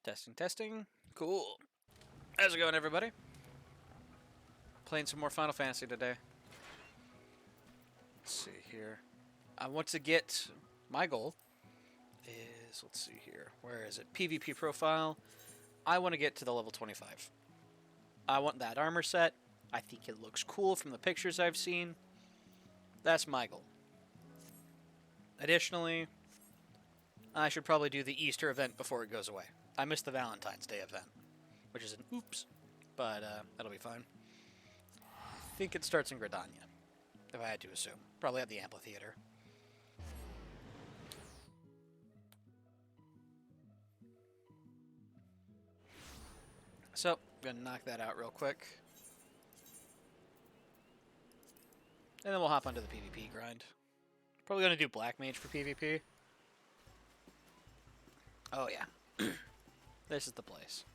Testing, testing. Cool. How's it going, everybody? Playing some more Final Fantasy today. Let's see here. I want to get... My goal is... Let's see here. Where is it? PvP profile. I want to get to the level 25. I want that armor set. I think it looks cool from the pictures I've seen. That's my goal. Additionally, I should probably do the Easter event before it goes away. I missed the Valentine's Day event, which is an oops, but that'll be fine. I think it starts in Gridania, if I had to assume. Probably at the amphitheater. So, I'm going to knock that out real quick. And then we'll hop onto the PvP grind. Probably going to do Black Mage for PvP. Oh yeah. This is the place.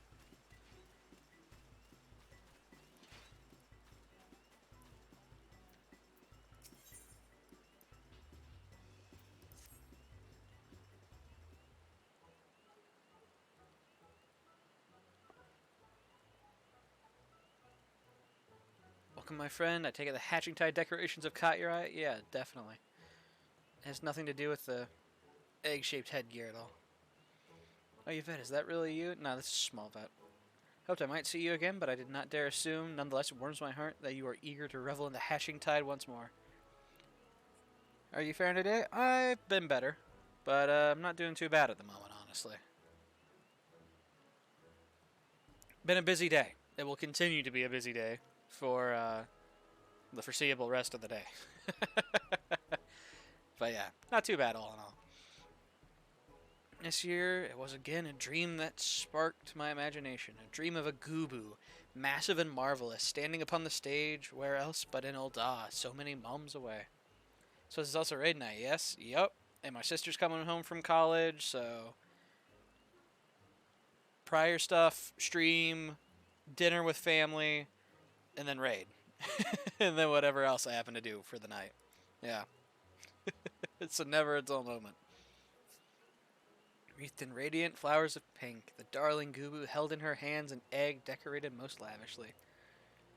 Welcome, my friend. I take it the hatching tide decorations have caught your eye? Yeah, definitely. It has nothing to do with the egg-shaped headgear at all. Oh, Yvette, is that really you? No, this is Small Vet. Hoped I might see you again, but I did not dare assume. Nonetheless, it warms my heart that you are eager to revel in the hatching tide once more. Are you faring today? I've been better, but I'm not doing too bad at the moment, honestly. Been a busy day. It will continue to be a busy day for the foreseeable rest of the day. But yeah, not too bad all in all. This year, it was again a dream that sparked my imagination. A dream of a Gubu, massive and marvelous, standing upon the stage, where else but in Ul'dah, so many mums away. So this is also raid night, yes? Yup. And my sister's coming home from college, so... Prior stuff, stream, dinner with family, and then raid. And then whatever else I happen to do for the night. Yeah. It's a never a dull moment. Wreathed in radiant flowers of pink, the darling Gubu held in her hands an egg decorated most lavishly.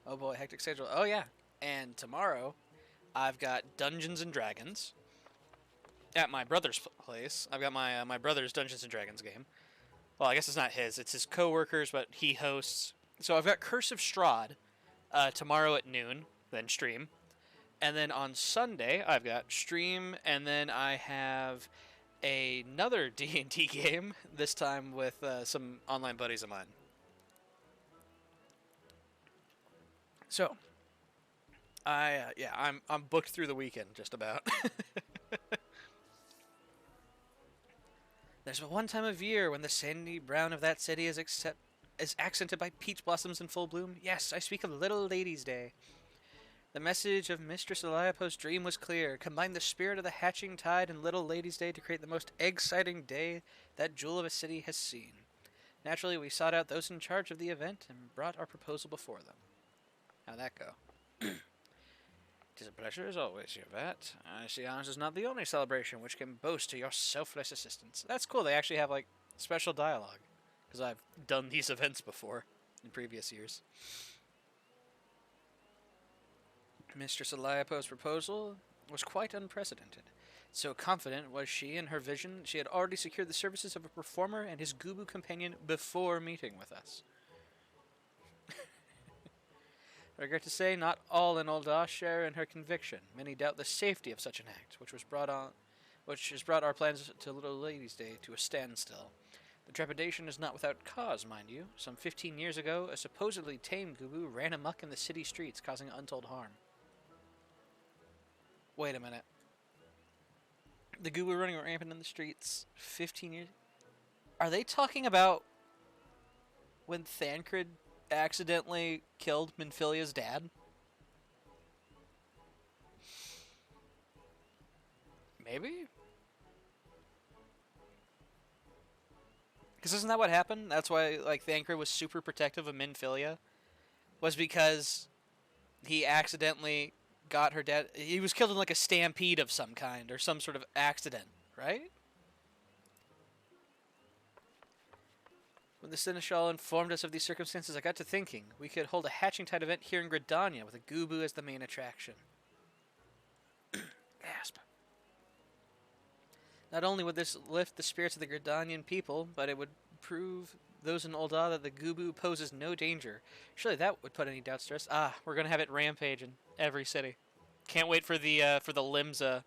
Oh boy, hectic schedule. Oh yeah, and tomorrow I've got Dungeons and Dragons at my brother's place. I've got my brother's Dungeons and Dragons game. Well, I guess it's not his; it's his coworkers, but he hosts. So I've got Curse of Strahd tomorrow at noon, then stream, and then on Sunday I've got stream, and then I have another D&D game. This time with some online buddies of mine. So, I'm booked through the weekend just about. There's but one time of year when the sandy brown of that city is accented by peach blossoms in full bloom. Yes, I speak of Little Ladies' Day. The message of Mistress Eliapo's dream was clear. Combine the spirit of the hatching tide and Little Ladies' Day to create the most exciting day that jewel of a city has seen. Naturally, we sought out those in charge of the event and brought our proposal before them. How'd that go? "'Tis a pleasure as always, Yvette. I see ours is not the only celebration which can boast to your selfless assistance." That's cool. They actually have, like, special dialogue. Because I've done these events before in previous years. Mistress Eliapo's proposal was quite unprecedented. So confident was she in her vision, she had already secured the services of a performer and his Gubu companion before meeting with us. I regret to say, not all in Ul'dah share in her conviction. Many doubt the safety of such an act, which has brought our plans to Little Ladies' Day to a standstill. The trepidation is not without cause, mind you. Some 15 years ago, a supposedly tame Gubu ran amok in the city streets, causing untold harm. Wait a minute. The Gubu running rampant in the streets 15 years... Are they talking about when Thancred accidentally killed Minfilia's dad? Maybe? Because isn't that what happened? That's why, like, Thancred was super protective of Minfilia. Was because he accidentally got her dad... He was killed in, like, a stampede of some kind, or some sort of accident, right? When the Seneschal informed us of these circumstances, I got to thinking we could hold a hatching tide event here in Gridania with a Gubu as the main attraction. Gasp. Not only would this lift the spirits of the Gridanian people, but it would prove those in Ul'dah that the Gubu poses no danger. Surely that would put any doubts to rest. We're gonna have it rampage in every city. Can't wait for the Limsa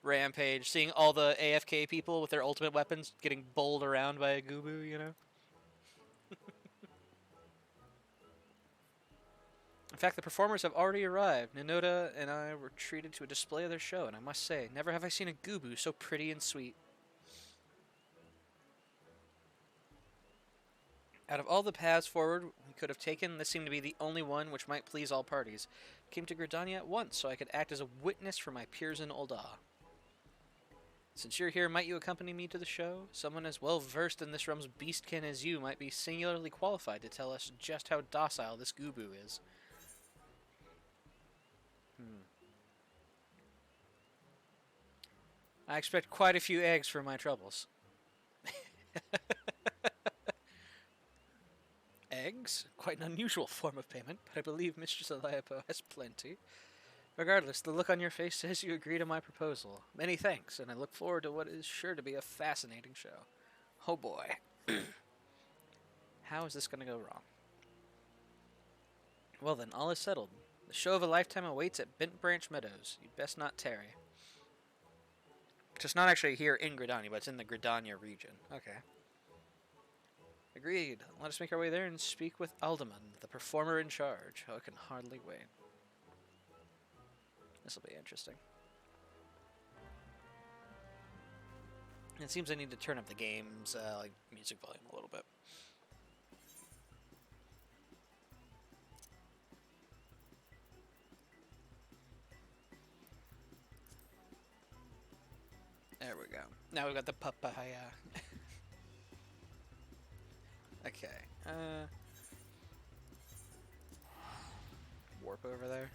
rampage, seeing all the AFK people with their ultimate weapons getting bowled around by a Gubu, you know? In fact, the performers have already arrived. Ninoda and I were treated to a display of their show, and I must say, never have I seen a Gubu so pretty and sweet. Out of all the paths forward we could have taken, this seemed to be the only one which might please all parties. Came to Gridania at once, so I could act as a witness for my peers in Ul'dah. Since you're here, might you accompany me to the show? Someone as well versed in this realm's beastkin as you might be singularly qualified to tell us just how docile this Gubu is. I expect quite a few eggs for my troubles. Eggs? Quite an unusual form of payment, but I believe Mistress Eliapo has plenty. Regardless, the look on your face says you agree to my proposal. Many thanks, and I look forward to what is sure to be a fascinating show. Oh boy. How is this going to go wrong? Well then, all is settled. The show of a lifetime awaits at Bent Branch Meadows. You'd best not tarry. It's not actually here in Gridania, but it's in the Gridania region. Okay. Agreed. Let us make our way there and speak with Alderman, the performer in charge. Oh, I can hardly wait. This will be interesting. It seems I need to turn up the game's music volume a little bit. There we go. Now we've got the papaya. Okay. Warp over there.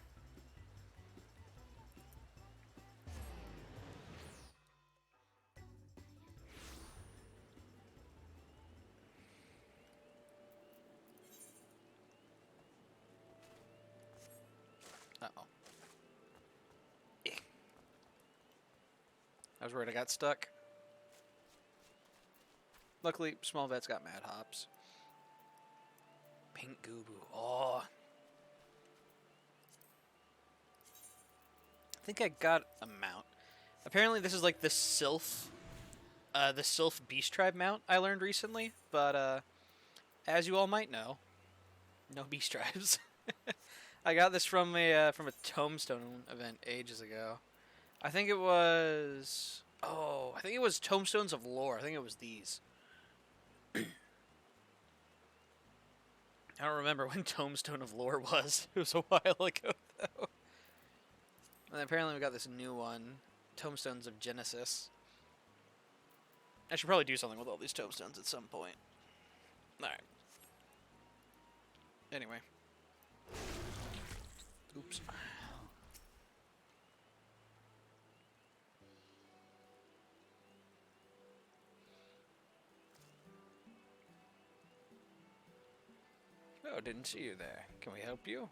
Uh-oh. was worried I got stuck. Luckily, small vet's got mad hops. Pink goo boo. Oh. I think I got a mount. Apparently this is like the Sylph Beast Tribe mount I learned recently, but as you all might know, no Beast Tribes. I got this from a Tombstone event ages ago. I think it was Tombstones of Lore. I think it was these. I don't remember when Tombstone of Lore was. It was a while ago, though. And apparently we got this new one, Tombstones of Genesis. I should probably do something with all these tombstones at some point. Alright. Anyway. Oops. Oh, didn't see you there. Can we help you?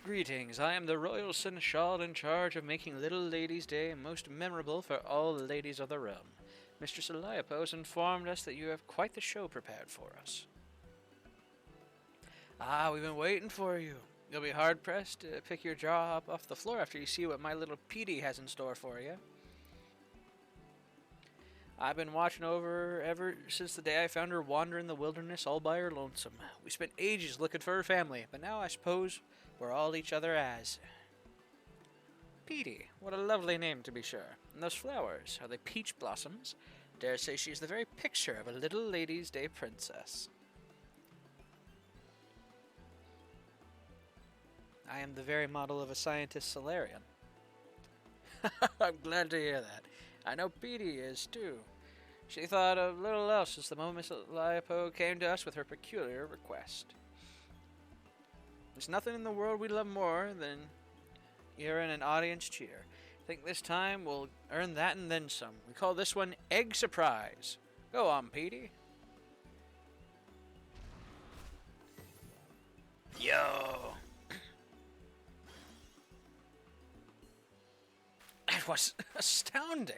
Greetings, I am the Royal Seneschal in charge of making Little Lady's Day most memorable for all the ladies of the realm. Mistress Eliapo has informed us that you have quite the show prepared for us. Ah, we've been waiting for you. You'll be hard-pressed to pick your jaw up off the floor after you see what my little Petey has in store for you. I've been watching over her ever since the day I found her wandering the wilderness all by her lonesome. We spent ages looking for her family, but now I suppose we're all each other as. Petey, what a lovely name to be sure. And those flowers, are they peach blossoms? Dare say she's the very picture of a little lady's day princess. I am the very model of a scientist Solarian. I'm glad to hear that. I know Petey is, too. She thought of little else as the moment Miss Eliapo came to us with her peculiar request. There's nothing in the world we love more than hearing an audience cheer. I think this time we'll earn that and then some. We call this one Egg Surprise. Go on, Petey. Yo! That was astounding.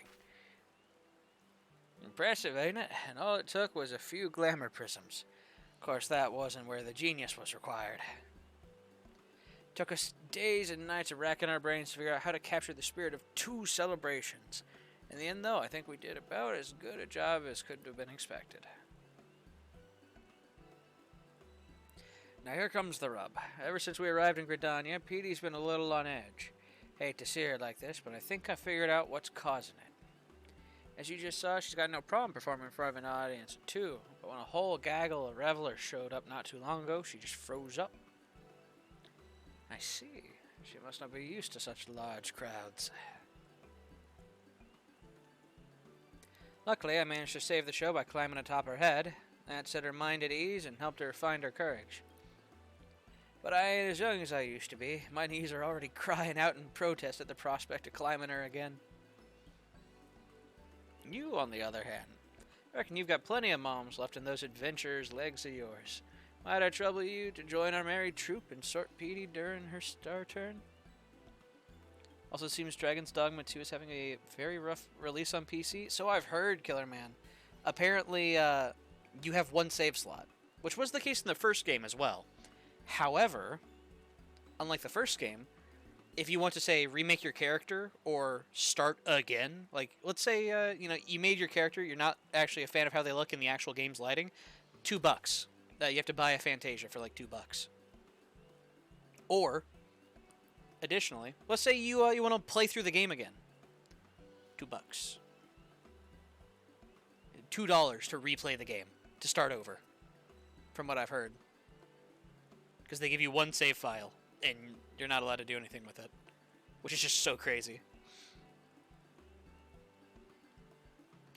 Impressive, ain't it? And all it took was a few glamour prisms. Of course, that wasn't where the genius was required. It took us days and nights of racking our brains to figure out how to capture the spirit of 2 celebrations. In the end, though, I think we did about as good a job as could have been expected. Now here comes the rub. Ever since we arrived in Gridania, Petey's been a little on edge. Hate to see her like this, but I think I figured out what's causing it. As you just saw, she's got no problem performing in front of an audience of 2, but when a whole gaggle of revelers showed up not too long ago, she just froze up. I see. She must not be used to such large crowds. Luckily, I managed to save the show by climbing atop her head. That set her mind at ease and helped her find her courage. But I ain't as young as I used to be. My knees are already crying out in protest at the prospect of climbing her again. You, on the other hand, I reckon you've got plenty of moms left in those adventurers' legs of yours. Might I trouble you to join our merry troop and sort Petey during her star turn? Also, it seems Dragon's Dogma 2 is having a very rough release on PC. So I've heard, Killer Man. Apparently, you have 1 save slot, which was the case in the first game as well. However, unlike the first game, if you want to, say, remake your character or start again, like, let's say, you made your character, you're not actually a fan of how they look in the actual game's lighting, $2. You have to buy a Fantasia for, like, $2. Or, additionally, let's say you want to play through the game again. $2. $2 to replay the game, to start over, from what I've heard. Because they give you 1 save file, and you're not allowed to do anything with it. Which is just so crazy.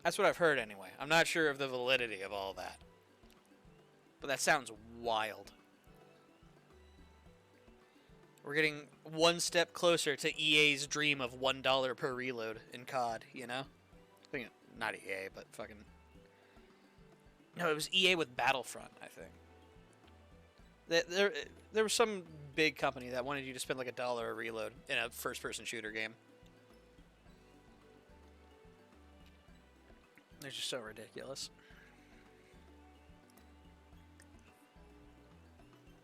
That's what I've heard anyway. I'm not sure of the validity of all that. But that sounds wild. We're getting 1 step closer to EA's dream of $1 per reload in COD, you know? I think, not EA, but fucking... No, it was EA with Battlefront, I think. There was some big company that wanted you to spend like $1 a reload in a first-person shooter game. They're just so ridiculous.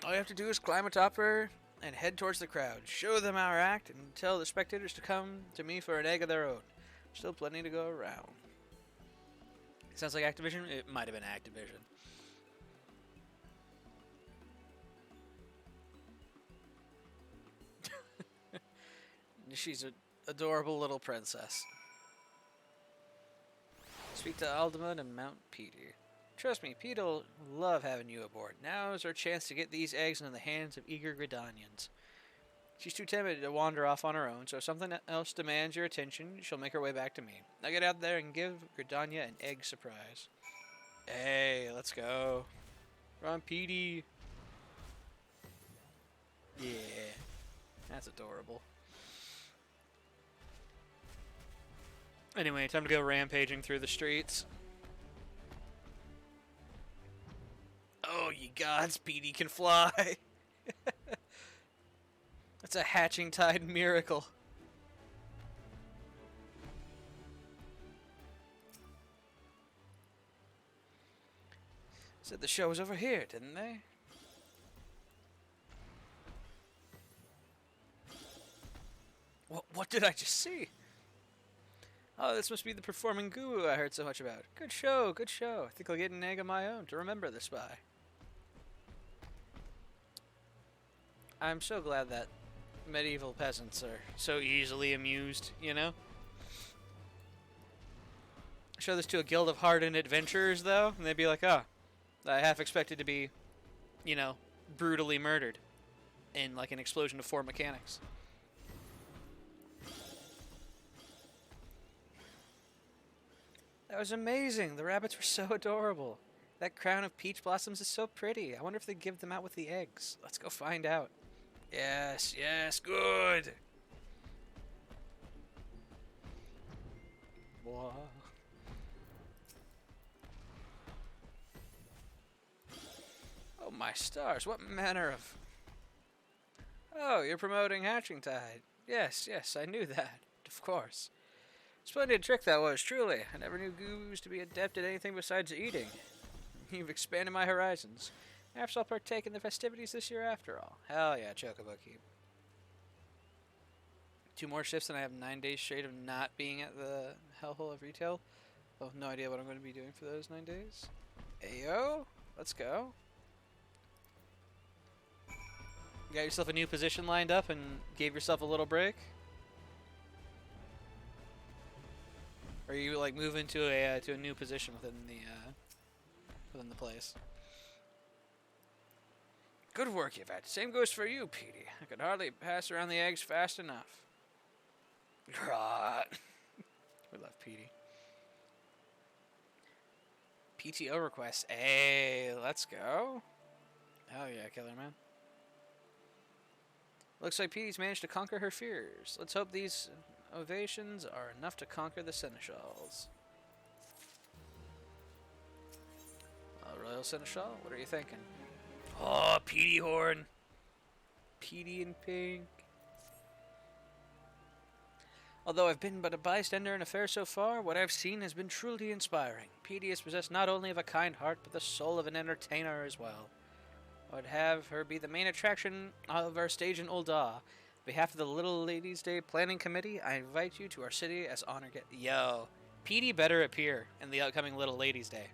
All you have to do is climb atop her and head towards the crowd. Show them our act and tell the spectators to come to me for an egg of their own. Still plenty to go around. Sounds like Activision? It might have been Activision. She's an adorable little princess. Speak to Alderman and Mount Petey. Trust me, Pete'll love having you aboard. Now is our chance to get these eggs into the hands of eager Gridanians. She's too timid to wander off on her own, so if something else demands your attention, she'll make her way back to me. Now get out there and give Gridania an egg surprise. Hey, let's go. Run, Petey. Yeah, that's adorable. Anyway, time to go rampaging through the streets. Oh, ye gods, Petey can fly! That's a hatching tide miracle. Said the show was over here, didn't they? What did I just see? Oh, this must be the performing guru I heard so much about. Good show, good show. I think I'll get an egg of my own to remember this by. I'm so glad that medieval peasants are so easily amused, you know? Show this to a guild of hardened adventurers, though, and they'd be like, oh, I half expected to be, you know, brutally murdered in, like, an explosion of 4 mechanics. That was amazing. The rabbits were so adorable. That crown of peach blossoms is so pretty. I wonder if they give them out with the eggs. Let's go find out. Yes, yes, good. Whoa. Oh my stars, what manner of... Oh, you're promoting Hatching Tide. Yes, yes, I knew that. Of course. Splendid trick that was, truly. I never knew gurus to be adept at anything besides eating. You've expanded my horizons. Perhaps I'll partake in the festivities this year after all. Hell yeah, Chocobo Keep. 2 more shifts and I have 9 days straight of not being at the hellhole of retail. Oh, no idea what I'm going to be doing for those 9 days. Ayo, let's go. You got yourself a new position lined up and gave yourself a little break? Or you like move into a new position within the place? Good work, Yvette. Same goes for you, Petey. I could hardly pass around the eggs fast enough. Rot. We love Petey. PTO request. Hey, let's go. Hell yeah, Killer Man. Looks like Petey's managed to conquer her fears. Let's hope these ovations are enough to conquer the Seneschals. Royal Seneschal, what are you thinking? Oh, Petey Horn. Petey in pink. Although I've been but a bystander in affairs so far, what I've seen has been truly inspiring. Petey is possessed not only of a kind heart, but the soul of an entertainer as well. I would have her be the main attraction of our stage in Ul'dah. On behalf of the Little Ladies' Day Planning Committee, I invite you to our city as honor guest. Yo, Petey better appear in the upcoming Little Ladies' Day.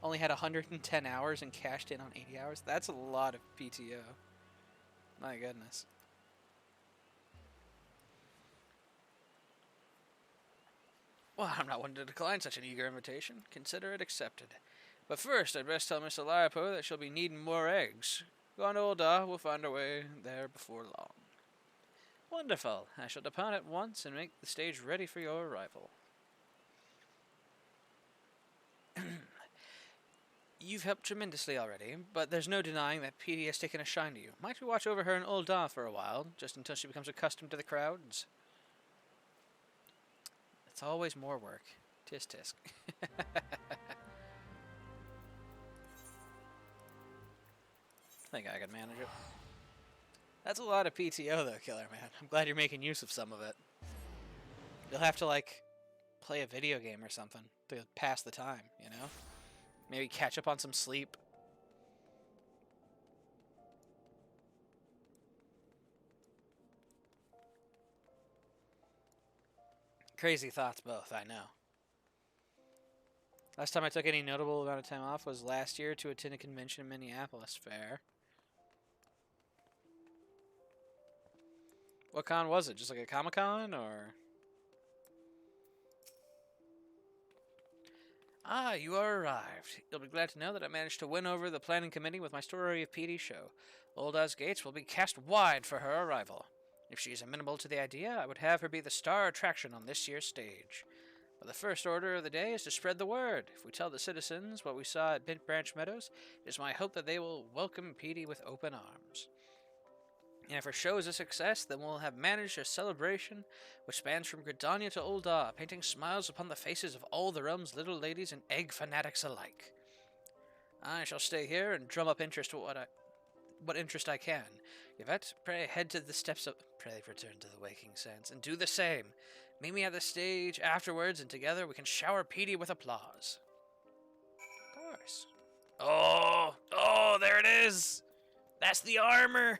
Only had 110 hours and cashed in on 80 hours. That's a lot of PTO. My goodness. Well, I'm not one to decline such an eager invitation. Consider it accepted. But first, I'd best tell Miss Eliapo that she'll be needing more eggs. Go on to Ul'dah, we'll find our way there before long. Wonderful. I shall depart at once and make the stage ready for your arrival. You've helped tremendously already, but there's no denying that Petey has taken a shine to you. Might we watch over her in Ul'dah for a while, just until she becomes accustomed to the crowds? It's always more work. Tisk tisk. I think I can manage it. That's a lot of PTO though, Killer Man. I'm glad you're making use of some of it. You'll have to, like, play a video game or something to pass the time, you know? Maybe catch up on some sleep. Crazy thoughts both, I know. Last time I took any notable amount of time off was last year to attend a convention in Minneapolis. Fair. What con was it? Just like a Comic-Con, or...? Ah, you are arrived. You'll be glad to know that I managed to win over the planning committee with my Story of PD show. Olda's gates will be cast wide for her arrival. If she is amenable to the idea, I would have her be the star attraction on this year's stage. But the first order of the day is to spread the word. If we tell the citizens what we saw at Bent Branch Meadows, it is my hope that they will welcome PD with open arms. And if our show is a success, then we'll have managed a celebration which spans from Gridania to Ul'dah, painting smiles upon the faces of all the realm's little ladies and egg fanatics alike. I shall stay here and drum up interest what interest I can. Yvette, pray head to the steps of... Pray return to the waking sense, and do the same. Meet me at the stage afterwards, and together we can shower Petey with applause. Of course. Oh, there it is! That's the armor!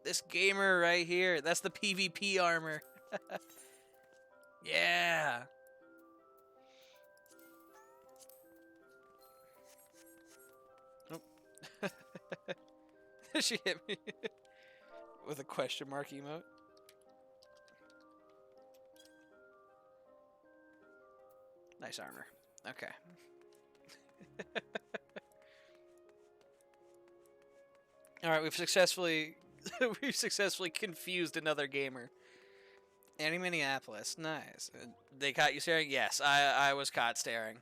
This gamer right here, that's the PvP armor. Yeah. Oh. She hit me with a question mark emote. Nice armor. Okay. All right, we've successfully confused another gamer. Annie Minneapolis, nice. They caught you staring? Yes, I was caught staring.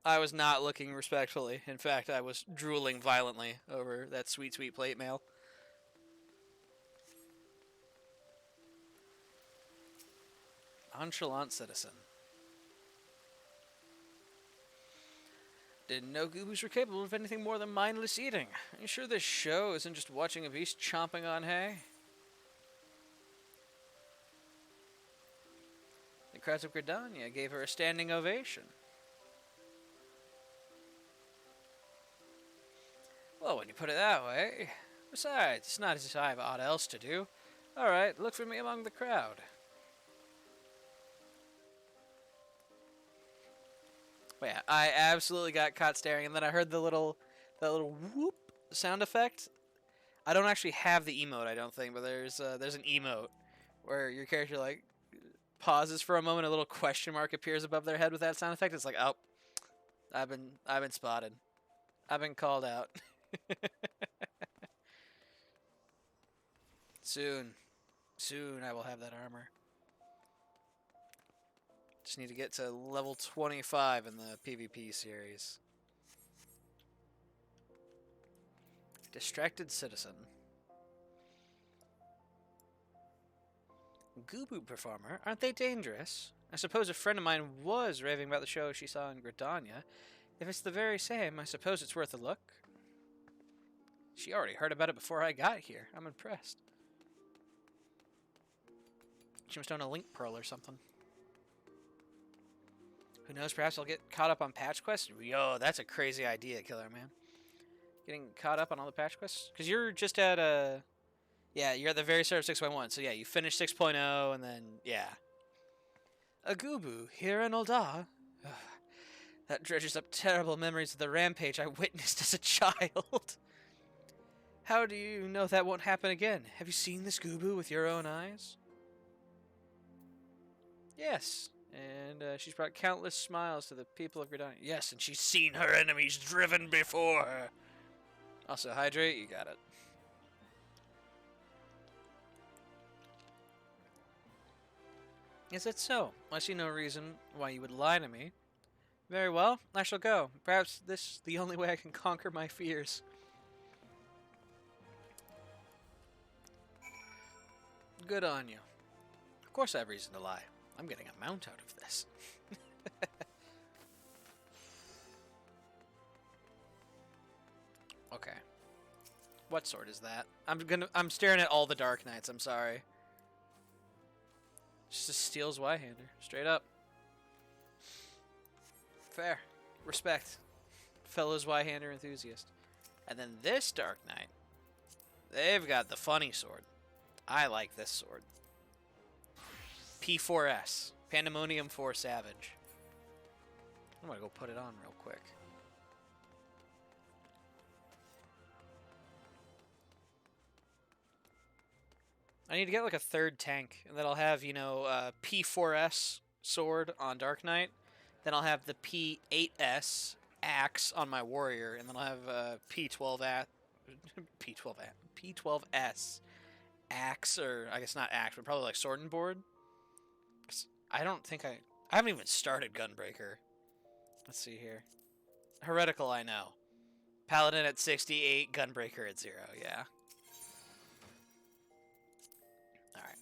I was not looking respectfully. In fact, I was drooling violently over that sweet, sweet plate mail. Nonchalant citizen. Didn't know goobers were capable of anything more than mindless eating. Are you sure this show isn't just watching a beast chomping on hay? The crowds of Gridania gave her a standing ovation. Well, when you put it that way. Besides, it's not as if I have aught else to do. Alright, look for me among the crowd. But yeah, I absolutely got caught staring, and then I heard that little whoop sound effect. I don't actually have the emote, I don't think, but there's an emote where your character like pauses for a moment, a little question mark appears above their head with that sound effect. It's like, oh, I've been spotted. I've been called out. Soon I will have that armor. Just need to get to level 25 in the PvP series. Distracted citizen. Gooboo performer, aren't they dangerous? I suppose a friend of mine was raving about the show she saw in Gridania. If it's the very same, I suppose it's worth a look. She already heard about it before I got here. I'm impressed. She must own a link pearl or something. Who knows, perhaps I'll get caught up on patch quests? Yo, that's a crazy idea, Killer Man. Getting caught up on all the patch quests? Because you're just at a... Yeah, you're at the very start of 6.1, so yeah, you finished 6.0, and then, yeah. A Gooboo, here in Ul'dah? That dredges up terrible memories of the rampage I witnessed as a child. How do you know that won't happen again? Have you seen this Gooboo with your own eyes? Yes. And she's brought countless smiles to the people of Gridania. Yes, and she's seen her enemies driven before her. Also, hydrate, you got it. Is it so? I see no reason why you would lie to me. Very well, I shall go. Perhaps this is the only way I can conquer my fears. Good on you. Of course I have reason to lie. I'm getting a mount out of this. Okay. What sword is that? I'm staring at all the Dark Knights, I'm sorry. Just a steals Y-hander. Straight up. Fair. Respect. Fellows Y-hander enthusiast. And then this Dark Knight. They've got the funny sword. I like this sword. P4S. Pandemonium 4 Savage. I'm gonna go put it on real quick. I need to get like a third tank, and then I'll have, you know, P4S sword on Dark Knight. Then I'll have the P8S axe on my warrior, and then I'll have P12S axe, or I guess not axe, but probably like sword and board. 'Cause I don't think I haven't even started Gunbreaker. Let's see here. Heretical, I know. Paladin at 68, Gunbreaker at 0, yeah. Alright.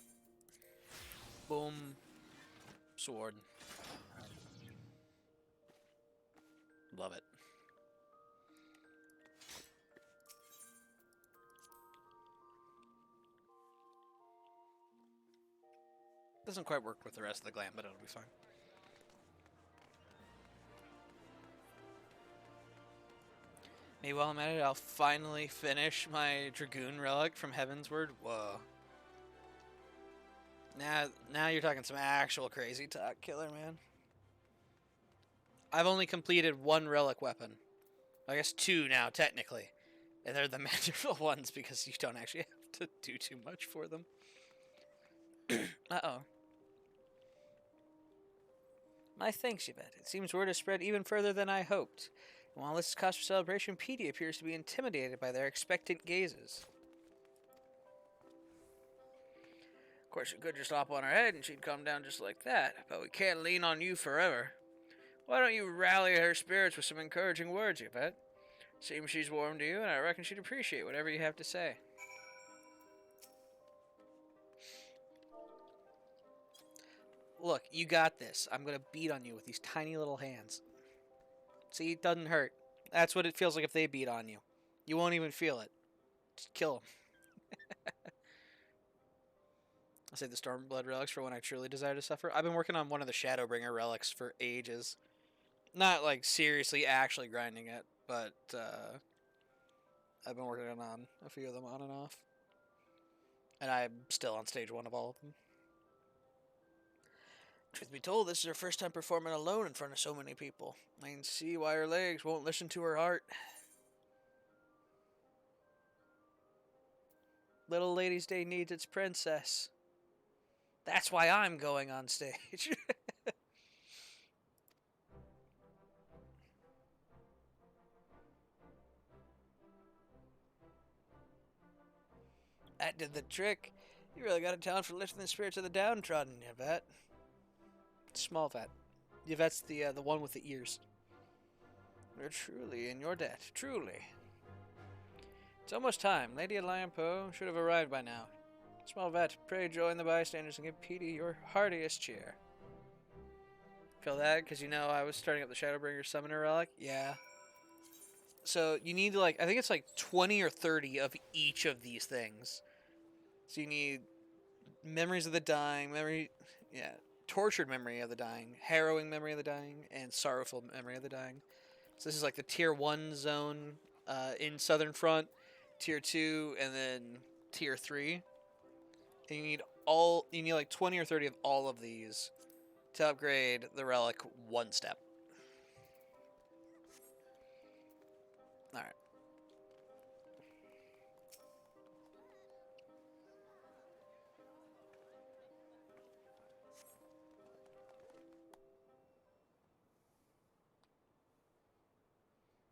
Boom. Sword. Love it. Doesn't quite work with the rest of the glam, but it'll be fine. Maybe while I'm at it, I'll finally finish my Dragoon Relic from Heavensward. Whoa. Now you're talking some actual crazy talk, Killer Man. I've only completed one Relic weapon. I guess 2 now, technically. And they're the magical ones because you don't actually have to do too much for them. Uh-oh. My thanks, Yvette. It seems word has spread even further than I hoped. And while this is cause for celebration, Petey appears to be intimidated by their expectant gazes. Of course, you could just hop on her head and she'd come down just like that, but we can't lean on you forever. Why don't you rally her spirits with some encouraging words, Yvette? Seems she's warm to you, and I reckon she'd appreciate whatever you have to say. Look, you got this. I'm going to beat on you with these tiny little hands. See, it doesn't hurt. That's what it feels like if they beat on you. You won't even feel it. Just kill them. I'll save the Stormblood relics for when I truly desire to suffer. I've been working on one of the Shadowbringer relics for ages. Not, like, seriously actually grinding it, but I've been working on a few of them on and off. And I'm still on stage 1 of all of them. Truth be told, this is her first time performing alone in front of so many people. I can see why her legs won't listen to her heart. Little Lady's Day needs its princess. That's why I'm going on stage. That did the trick. You really got a talent for lifting the spirits of the downtrodden, Yvette. Small vet. Yvette's the one with the ears. We're truly in your debt. Truly. It's almost time. Lady Alampo should have arrived by now. Small vet, pray join the bystanders and give Petey your heartiest cheer. Feel that? Because you know I was starting up the Shadowbringer Summoner Relic? Yeah. So you need like, I think it's like 20 or 30 of each of these things. So you need Memories of the Dying, Tortured Memory of the Dying, Harrowing Memory of the Dying, and Sorrowful Memory of the Dying. So this is like the Tier 1 zone in Southern Front, Tier 2, and then Tier 3. And you need like 20 or 30 of all of these to upgrade the relic 1 step. Alright.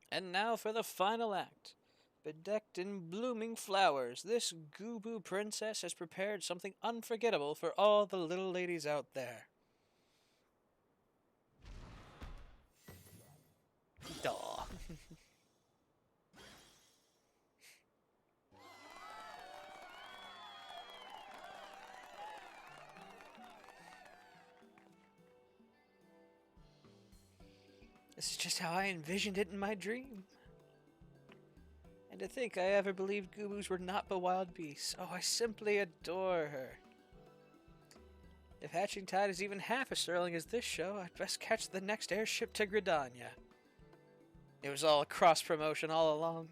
And now for the final act. Bedecked in blooming flowers, this Gooboo princess has prepared something unforgettable for all the little ladies out there. Duh. This is just how I envisioned it in my dream. And to think I ever believed Gooboos were not but wild beasts. Oh, I simply adore her. If Hatching Tide is even half as sterling as this show, I'd best catch the next airship to Gridania. It was all a cross-promotion all along.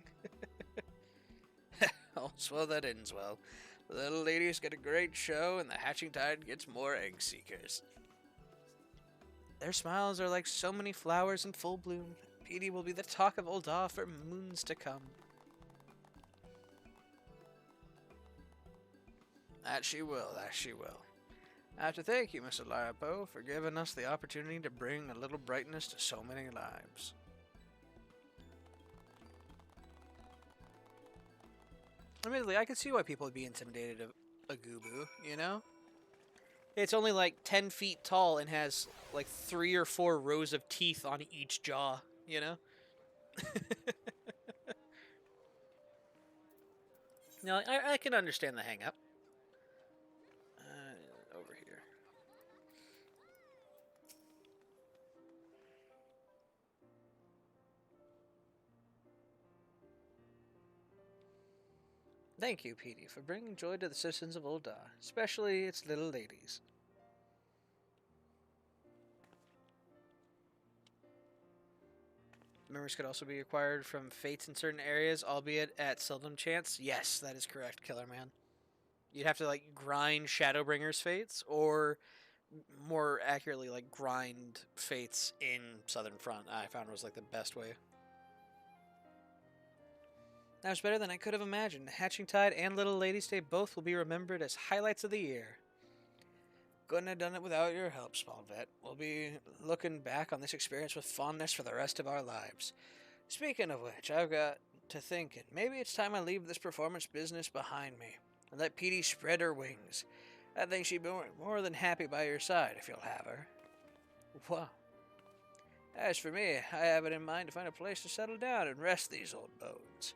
All's well that ends well. The little ladies get a great show, and the Hatching Tide gets more egg seekers. Their smiles are like so many flowers in full bloom. Petey will be the talk of Ul'dah for moons to come. That she will, that she will. I have to thank you, Mr. Larapo, for giving us the opportunity to bring a little brightness to so many lives. Admittedly, I can see why people would be intimidated of a Goobu, you know? It's only like 10 feet tall and has like 3 or 4 rows of teeth on each jaw, you know? No, I can understand the hang-up. Over here. Thank you, Petey, for bringing joy to the citizens of Ul'dah, especially its little ladies. Memories could also be acquired from fates in certain areas, albeit at seldom chance. Yes, that is correct, Killer Man. You'd have to, like, grind Shadowbringer's fates, or more accurately, like, grind fates in Southern Front. I found was, like, the best way. That was better than I could have imagined. Hatching Tide and Little Lady's Day both will be remembered as highlights of the year. Couldn't have done it without your help, small vet. We'll be looking back on this experience with fondness for the rest of our lives. Speaking of which, I've got to thinking. Maybe it's time I leave this performance business behind me and let Petey spread her wings. I think she'd be more than happy by your side if you'll have her. Well, as for me, I have it in mind to find a place to settle down and rest these old bones.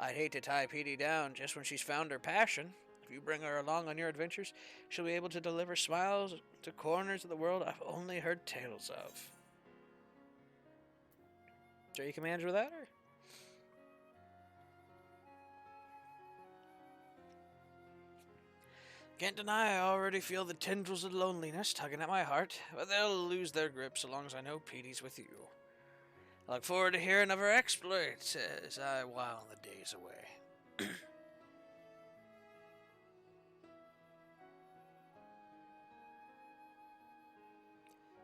I'd hate to tie Petey down just when she's found her passion. If you bring her along on your adventures, she'll be able to deliver smiles to corners of the world I've only heard tales of. Sure you can manage with that, or? Can't deny I already feel the tendrils of loneliness tugging at my heart, but they'll lose their grip so long as I know Petey's with you. I look forward to hearing of her exploits as I while the days away.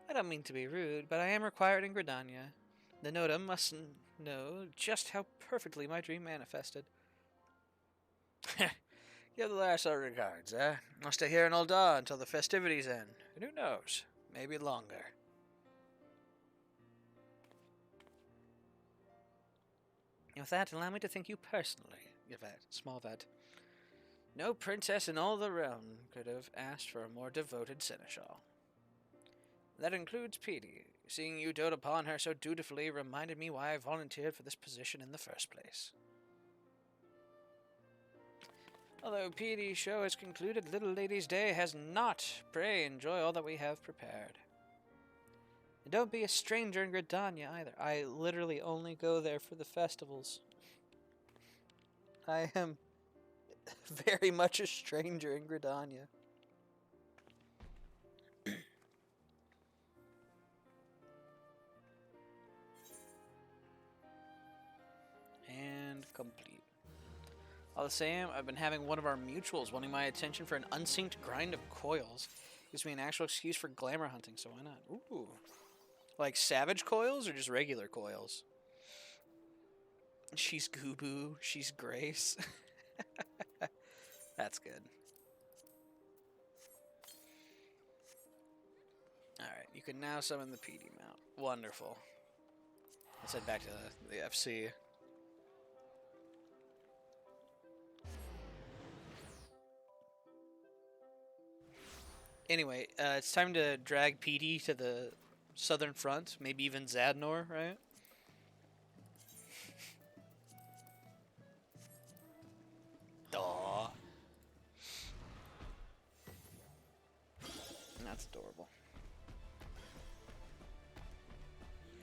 I don't mean to be rude, but I am required in Gridania. The Noda must know just how perfectly my dream manifested. Give the last our regards, eh? I'll stay here in Ul'dah until the festivities end. And who knows? Maybe longer. With that, allow me to thank you personally, Yvette, small vet. No princess in all the realm could have asked for a more devoted seneschal. That includes Petey. Seeing you dote upon her so dutifully reminded me why I volunteered for this position in the first place. Although Petey's show has concluded, Little Lady's Day has not. Pray enjoy all that we have prepared. And don't be a stranger in Gridania either. I literally only go there for the festivals. I am very much a stranger in Gridania. And complete. All the same, I've been having one of our mutuals wanting my attention for an unsynced grind of coils. Gives me an actual excuse for glamour hunting, so why not? Ooh. Like savage coils or just regular coils? She's Goobu, she's Grace. That's good. Alright, you can now summon the PD mount. Wonderful. Let's head back to the FC. Anyway, it's time to drag PD to the southern front, maybe even Zadnor, right? Aww. That's adorable.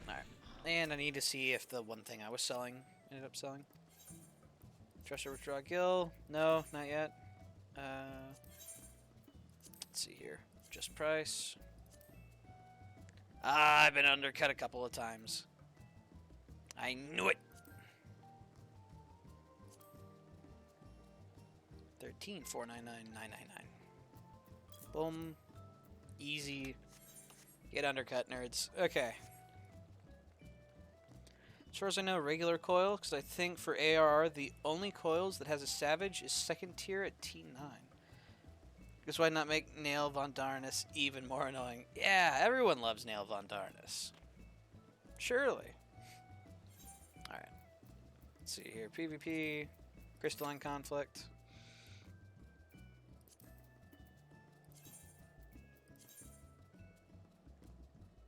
Alright. And I need to see if the one thing I was selling ended up selling. Trust or withdraw Gil. No, not yet. Let's see here. Just price. Ah, I've been undercut a couple of times. I knew it. 13,499,999. Boom. Easy. Get undercut, nerds. Okay. As far as I know, regular coil, because I think for ARR, the only coils that has a Savage is second tier at T9. Guess why not make Nail Von Darnus even more annoying? Yeah, everyone loves Nail Von Darnus. Surely. Alright. Let's see here. PvP. Crystalline Conflict.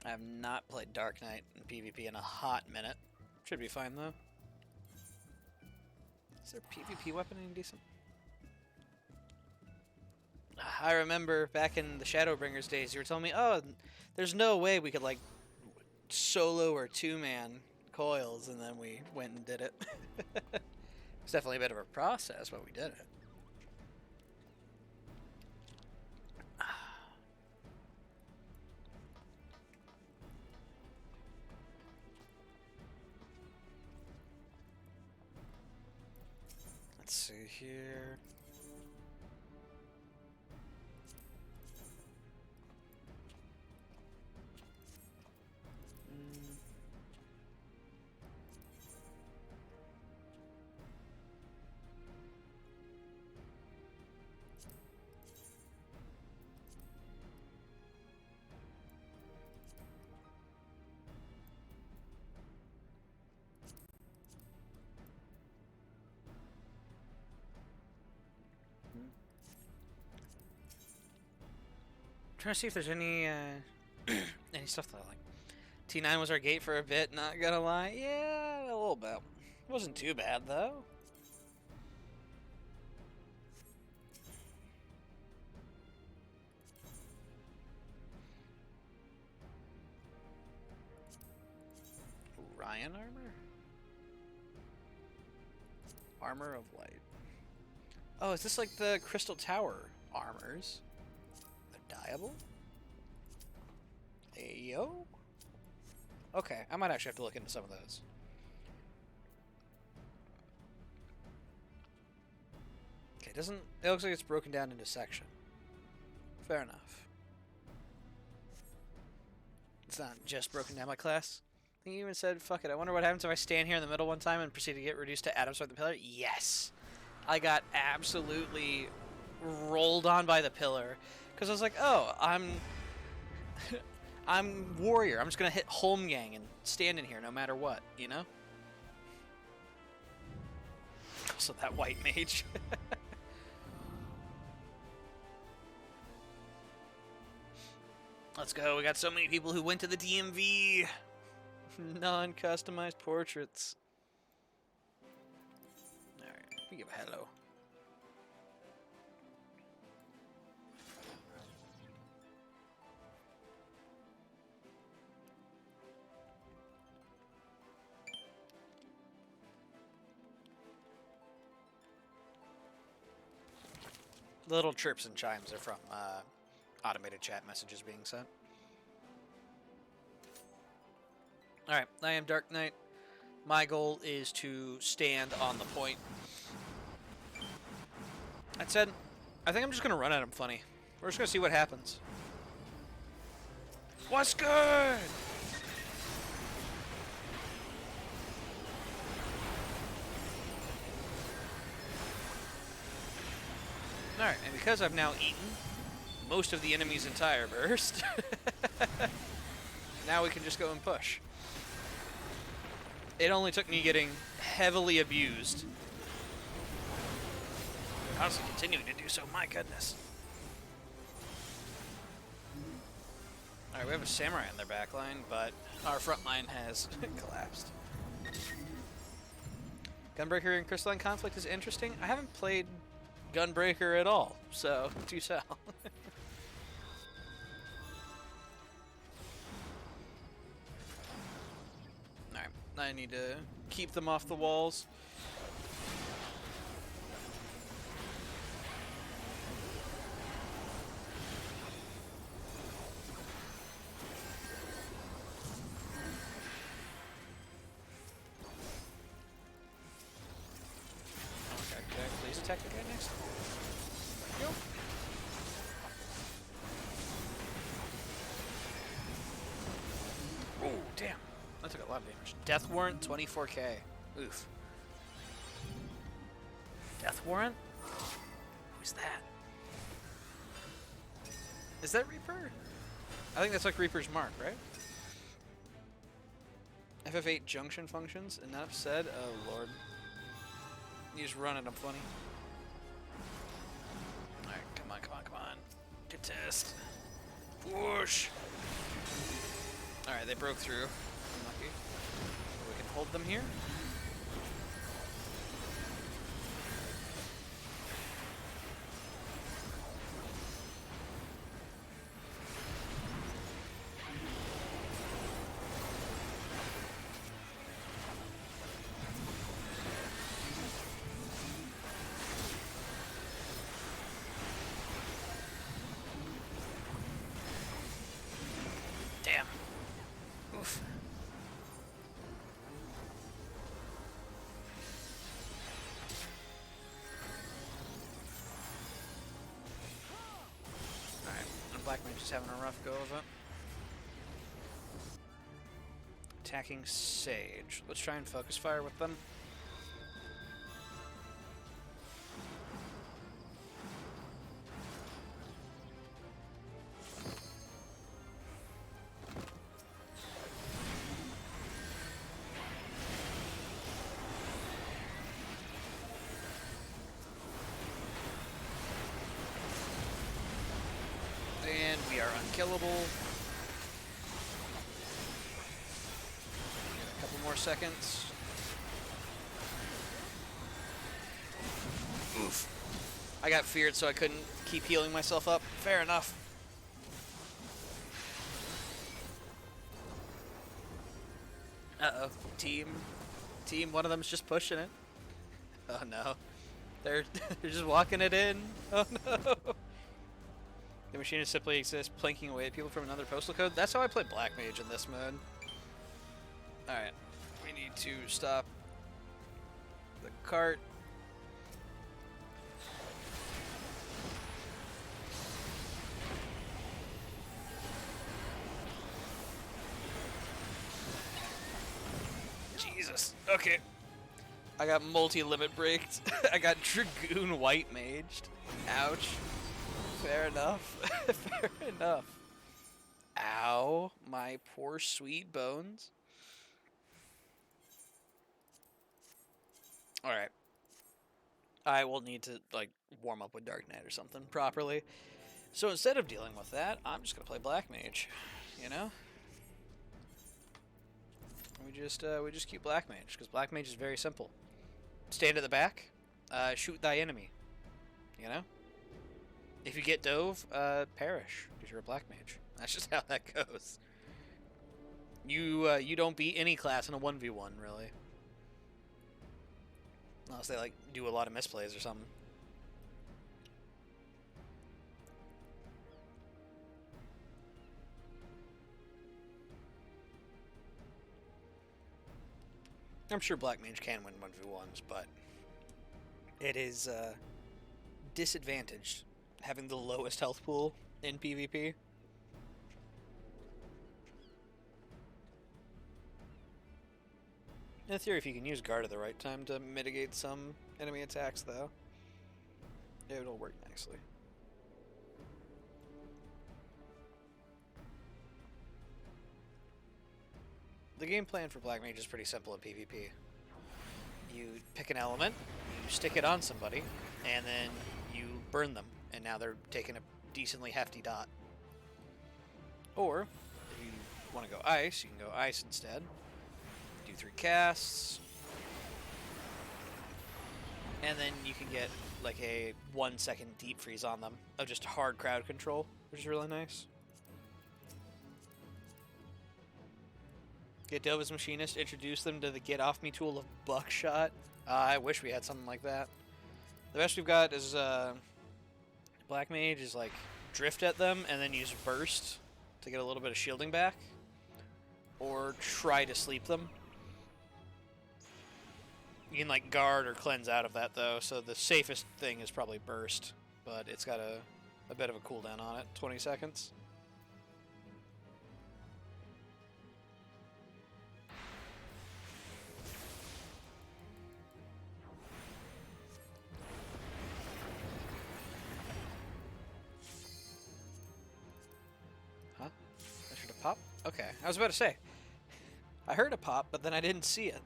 I have not played Dark Knight in PvP in a hot minute. Should be fine, though. Is their PvP weapon any decent? I remember back in the Shadowbringers days, you were telling me, oh, there's no way we could, like, solo or two-man coils, and then we went and did it. It's definitely a bit of a process, but we did it. Let's see here. Trying to see if there's any any stuff that I like. T9 was our gate for a bit, not gonna lie. Yeah, a little bit. Wasn't too bad though. Ryan armor? Armor of light. Oh, is this like the Crystal Tower armors? Dyeable? Ayo? Okay, I might actually have to look into some of those. Okay, it looks like it's broken down into section. Fair enough. It's not just broken down by class. I think he even said, fuck it, I wonder what happens if I stand here in the middle one time and proceed to get reduced to atoms by the pillar? Yes! I got absolutely rolled on by the pillar. Because I was like, oh, I'm warrior. I'm just going to hit Holmgang and stand in here no matter what, you know? Also, that white mage. Let's go. We got so many people who went to the DMV. Non-customized portraits. Alright, we give a hello. The little chirps and chimes are from automated chat messages being sent. Alright, I am Dark Knight. My goal is to stand on the point. That said, I think I'm just going to run at him funny. We're just going to see what happens. What's good? Alright, and because I've now eaten most of the enemy's entire burst, now we can just go and push. It only took me getting heavily abused. Honestly, continuing to do so, my goodness. Alright, we have a samurai in their back line, but our front line has collapsed. Gunbreaker and Crystalline Conflict is interesting. I haven't played Gunbreaker at all, so do sell. Alright, I need to keep them off the walls. attack the guy next. Go. Oh, damn. That took a lot of damage. Death Warrant, 24k. Oof. Death Warrant? Who's that? Is that Reaper? I think that's like Reaper's Mark, right? FF8 junction functions, enough said. Oh, Lord. You just run it, I'm funny. Alright, come on, come on, come on. Contest. Whoosh! Alright, they broke through. Unlucky. We can hold them here. Damn. Oof. Alright, and Black Mage is having a rough go of it. Attacking Sage. Let's try and focus fire with them. And we are unkillable. A couple more seconds. Oof. I got feared, so I couldn't keep healing myself up. Fair enough. Uh-oh. Team, one of them's just pushing it. Oh no. They're just walking it in. Oh no. The machinist simply exists, plinking away at people from another postal code. That's how I play Black Mage in this mode. Alright. We need to stop the cart. Jesus. Okay. I got multi-limit braked. I got Dragoon White Maged. Ouch. Fair enough. Fair enough. Ow. My poor sweet bones. Alright. I will need to, like, warm up with Dark Knight or something properly. So instead of dealing with that, I'm just gonna play Black Mage. You know? We just keep Black Mage, because Black Mage is very simple. Stand at the back, shoot thy enemy. You know? If you get dove, perish, because you're a Black Mage. That's just how that goes. You don't beat any class in a 1v1, really. Unless they, like, do a lot of misplays or something. I'm sure Black Mage can win 1v1s, but it is disadvantaged having the lowest health pool in PvP. In theory, if you can use guard at the right time to mitigate some enemy attacks, though, it'll work nicely. The game plan for Black Mage is pretty simple in PvP. You pick an element, you stick it on somebody, and then you burn them, and now they're taking a decently hefty dot. Or, if you want to go ice, you can go ice instead. Do 3 casts. And then you can get like a 1-second deep freeze on them of just hard crowd control, which is really nice. Get Dova's Machinist, introduce them to the Get Off Me tool of Buckshot. I wish we had something like that. The best we've got is Black Mage is like drift at them and then use Burst to get a little bit of shielding back. Or try to sleep them. You can like guard or cleanse out of that though, so the safest thing is probably burst, but it's got a bit of a cooldown on it, 20 seconds. Huh? I should have popped? Okay, I was about to say. I heard a pop, but then I didn't see it.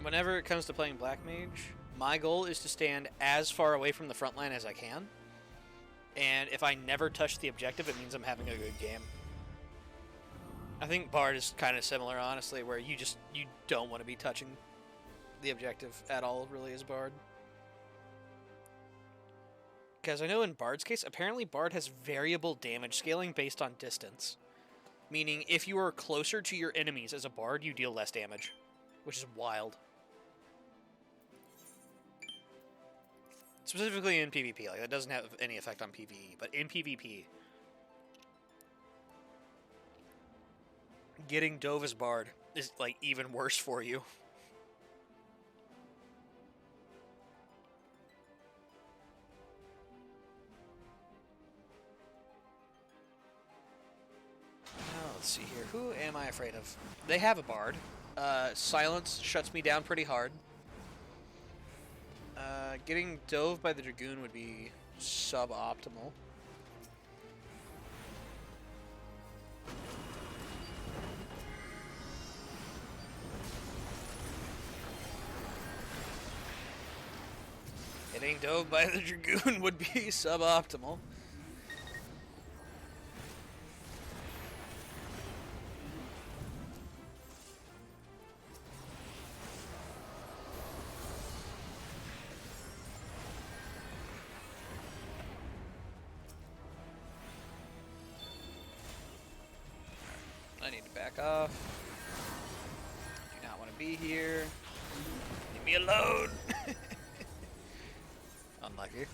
Whenever it comes to playing Black Mage, my goal is to stand as far away from the front line as I can. And if I never touch the objective, it means I'm having a good game. I think Bard is kind of similar, honestly, where you don't want to be touching the objective at all, really, as Bard. Because I know in Bard's case, apparently Bard has variable damage scaling based on distance. Meaning, if you are closer to your enemies as a Bard, you deal less damage. Which is wild. Specifically in PvP, like that doesn't have any effect on PvE, but in PvP, getting Dove as Bard is like even worse for you. Let's see here. Who am I afraid of? They have a Bard. Silence shuts me down pretty hard. Getting dove by the Dragoon would be suboptimal. Getting dove by the Dragoon would be suboptimal. I need to back off. Do not want to be here. Leave me alone. Unlucky.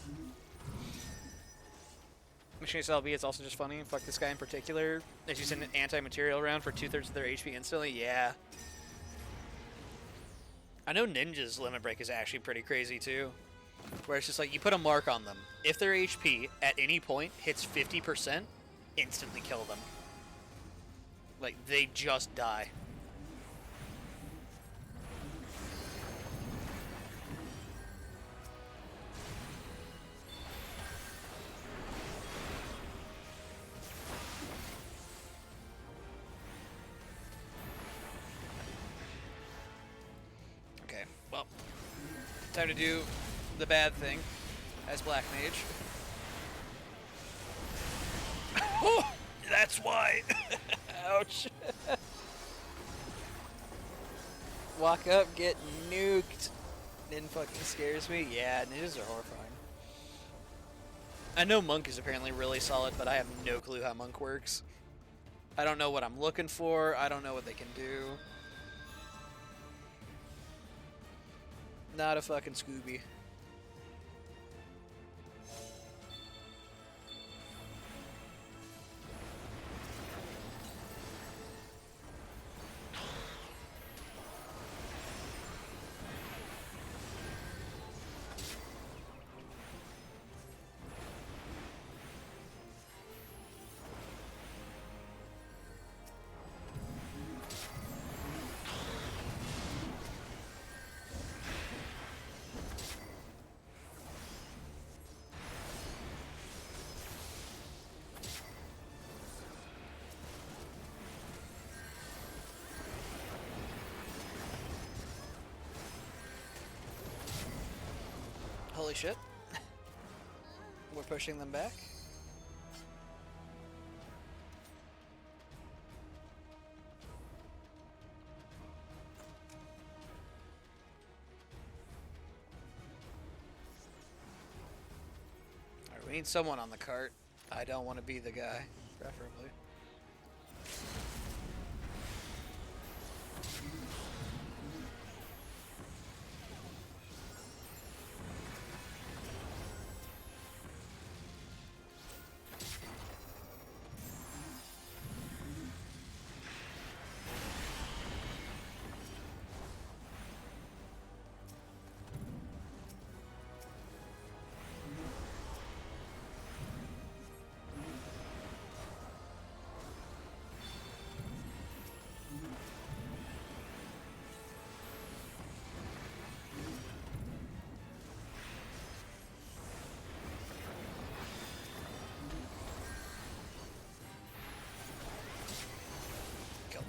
Machinist LB is also just funny. Fuck this guy in particular. If you send an anti-material round for 2/3 of their HP instantly, yeah. I know Ninja's limit break is actually pretty crazy too. Where it's just like you put a mark on them. If their HP at any point hits 50%, instantly kill them. Like, they just die. Okay, well, time to do the bad thing as Black Mage. Oh, that's why. Ouch. Walk up, get nuked. Then fucking scares me. Yeah, ninjas are horrifying. I know Monk is apparently really solid, but I have no clue how Monk works. I don't know what I'm looking for. I don't know what they can do. Not a fucking Scooby. Holy shit. We're pushing them back. Alright, we need someone on the cart. I don't want to be the guy, preferably.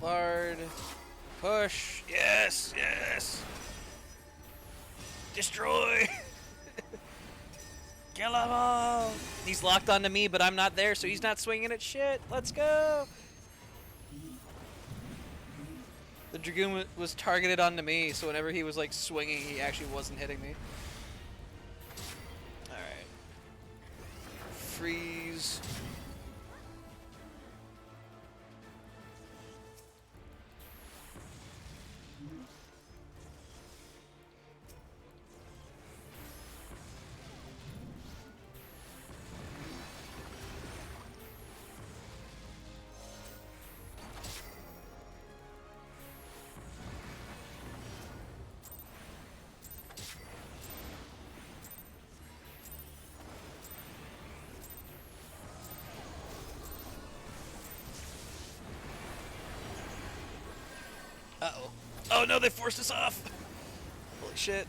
Lard. Push. Yes, yes. Destroy. Kill them all. He's locked onto me, but I'm not there, so he's not swinging at shit. Let's go. The Dragoon was targeted onto me, so whenever he was like swinging, he actually wasn't hitting me. Alright. Freeze. Uh-oh. Oh no, they forced us off! Holy shit.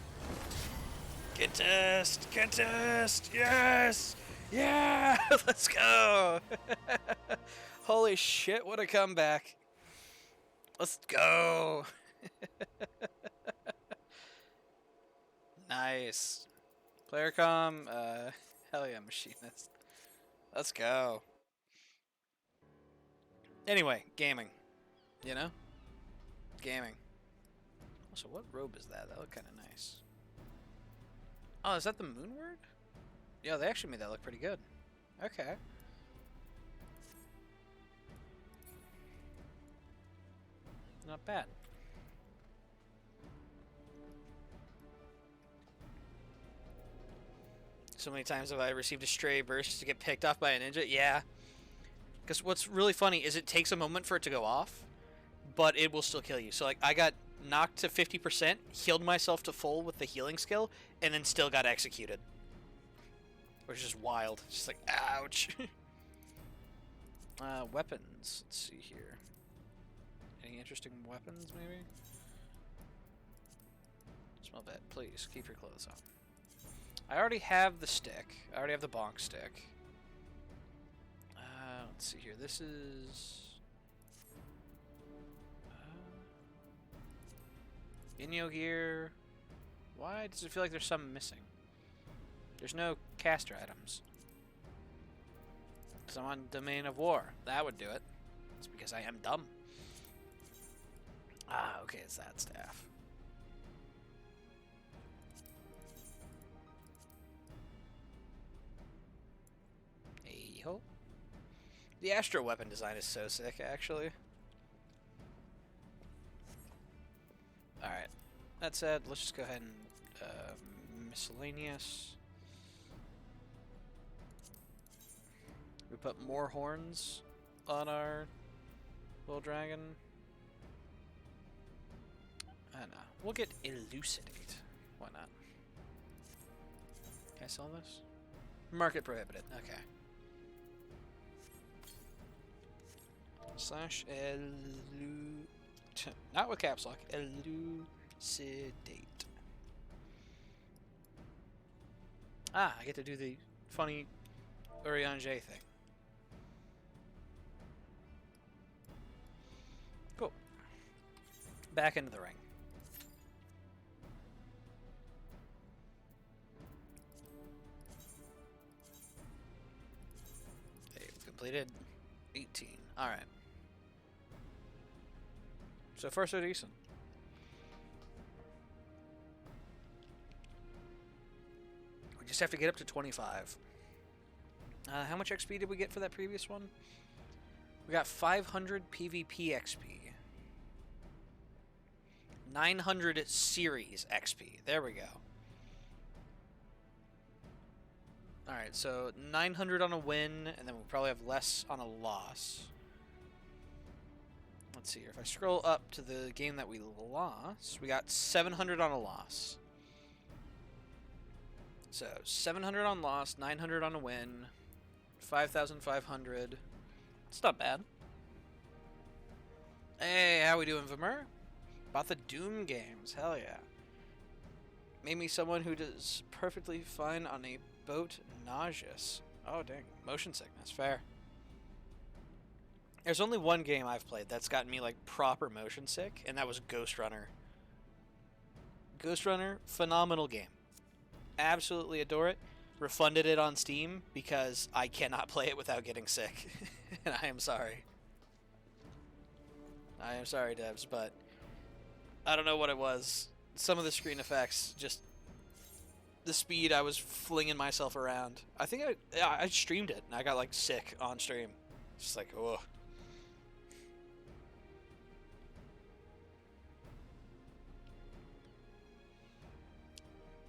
Contest! Contest! Yes! Yeah! Let's go! Holy shit, what a comeback. Let's go! Nice. Player comm, hell yeah, machinist. Let's go. Anyway, gaming. You know? Gaming. Also, what robe is that? That looked kind of nice. Oh, is that the Moonward? Yeah, they actually made that look pretty good. Okay. Not bad. So many times have I received a stray burst to get picked off by a ninja? Yeah. Because what's really funny is it takes a moment for it to go off, but it will still kill you. So, like, I got knocked to 50%, healed myself to full with the healing skill, and then still got executed. Which is just wild. It's just like, ouch. Weapons. Let's see here. Any interesting weapons, maybe? Smell that. Please, keep your clothes on. I already have the stick. I already have the bonk stick. Let's see here. This is... Inyo gear. Why does it feel like there's something missing? There's no caster items. So I'm on Domain of War. That would do it. It's because I am dumb. Ah, okay, it's that staff. Hey-ho. The Astro weapon design is so sick, actually. Alright. That said, let's just go ahead and miscellaneous. We put more horns on our little dragon. I don't know. We'll get Elucidate. Why not? Can I sell this? Market prohibited. Okay. Slash not with caps lock. Elucidate. Ah, I get to do the funny Urianger thing. Cool. Back into the ring. They've completed 18. Alright. So far, so decent. We just have to get up to 25. How much XP did we get for that previous one? We got 500 PvP XP. 900 Series XP. There we go. Alright, so 900 on a win, and then we'll probably have less on a loss. Let's see here. If I scroll up to the game that we lost, we got 700 on a loss. So 700 on loss, 900 on a win, 5,500. It's not bad. Hey, how we doing, Vimmer? About the Doom games, hell yeah. Made me someone who does perfectly fine on a boat nauseous. Oh dang, motion sickness, fair. There's only one game I've played that's gotten me like proper motion sick, and that was Ghost Runner. Ghost Runner, phenomenal game. Absolutely adore it. Refunded it on Steam because I cannot play it without getting sick. And I am sorry. I am sorry, devs, but I don't know what it was. Some of the screen effects, just the speed I was flinging myself around. I think I streamed it and I got like sick on stream. Just like, oh.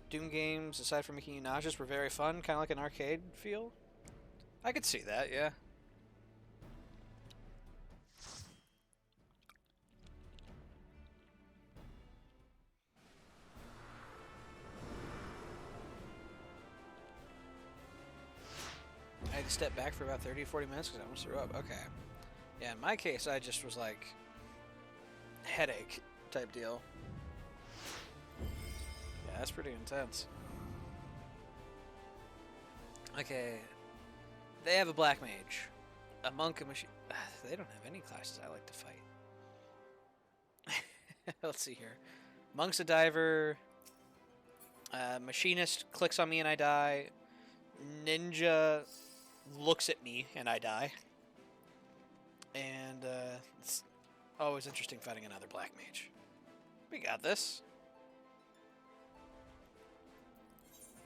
Doom games, aside from making you nauseous, were very fun, kind of like an arcade feel. I could see that, yeah. I had to step back for about 30 40 minutes because I almost threw up. Okay. Yeah, in my case, I just was like, headache type deal. Yeah, that's pretty intense. Okay. They have a black mage. A monk, a machine. They don't have any classes I like to fight. Let's see here. Monk's a diver. Machinist clicks on me and I die. Ninja looks at me and I die. And it's always interesting fighting another black mage. We got this.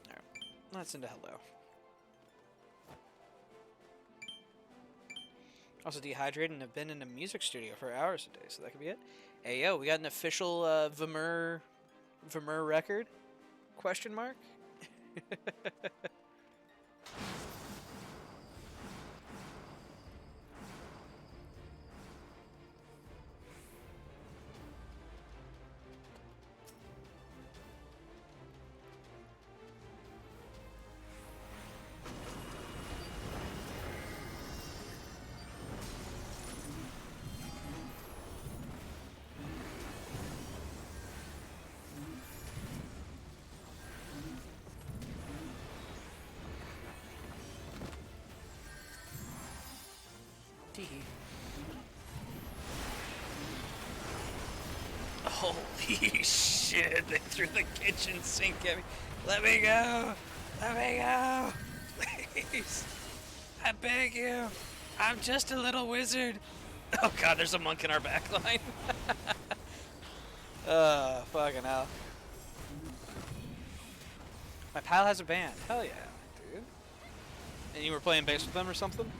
Alright, let's into hello. Also dehydrated and have been in a music studio for hours a day, so that could be it. Hey yo, we got an official Vermeer record? Question mark? Holy shit, they threw the kitchen sink at me. Let me go! Let me go! Please! I beg you! I'm just a little wizard! Oh god, there's a monk in our backline. Fucking hell. My pal has a band. Hell yeah, dude. And you were playing bass with them or something?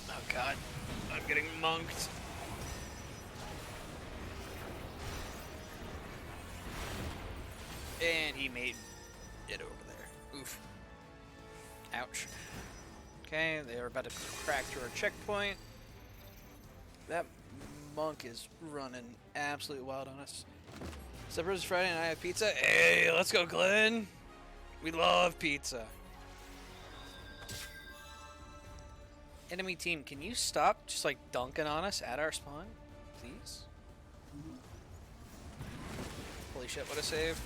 Oh god, I'm getting monked. And he made it over there. Oof. Ouch. Okay, they are about to crack through our checkpoint. That monk is running absolutely wild on us. Supper's Friday and I have pizza. Hey, let's go, Glenn. We love pizza. Enemy team, can you stop just like dunking on us at our spawn? Please? Holy shit, what a save.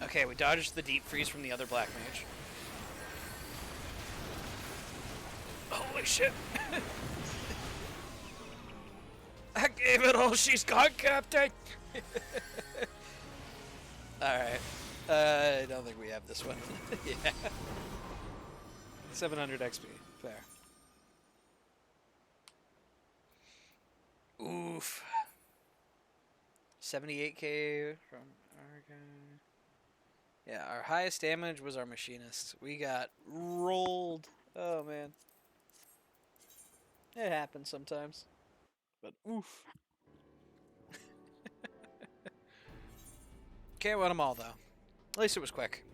Okay, we dodged the deep freeze from the other black mage. Holy shit. I gave it all she's got, Captain! Alright. I don't think we have this one. Yeah. 700 XP. Fair. Oof. 78k from our guy. Yeah, our highest damage was our machinist. We got rolled. Oh, man. It happens sometimes. But oof. Can't win them all, though. At least it was quick.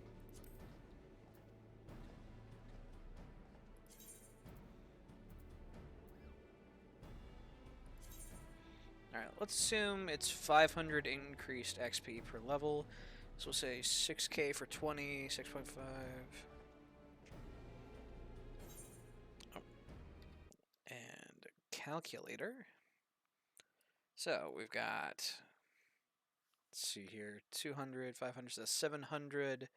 Alright, let's assume it's 500 increased XP per level. So we'll say 6k for 20, 6.5. Oh. And a calculator. So we've got, let's see here, 200, 500, so that's 700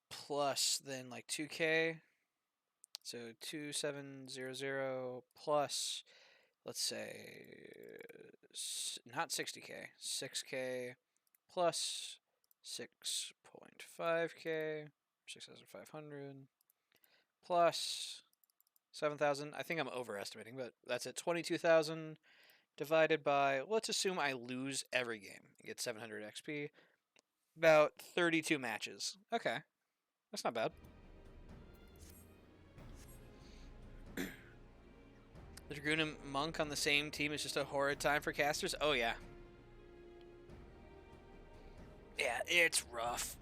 plus then like 2k. So 2700 plus, let's say, not 60k, 6k plus 6.5k, 6,500 plus 7,000. I think I'm overestimating, but that's it. 22,000 divided by, let's assume I lose every game and get 700 XP. About 32 matches. Okay, that's not bad. The Dragoon and Monk on the same team is just a horrid time for casters? Oh, yeah. Yeah, it's rough.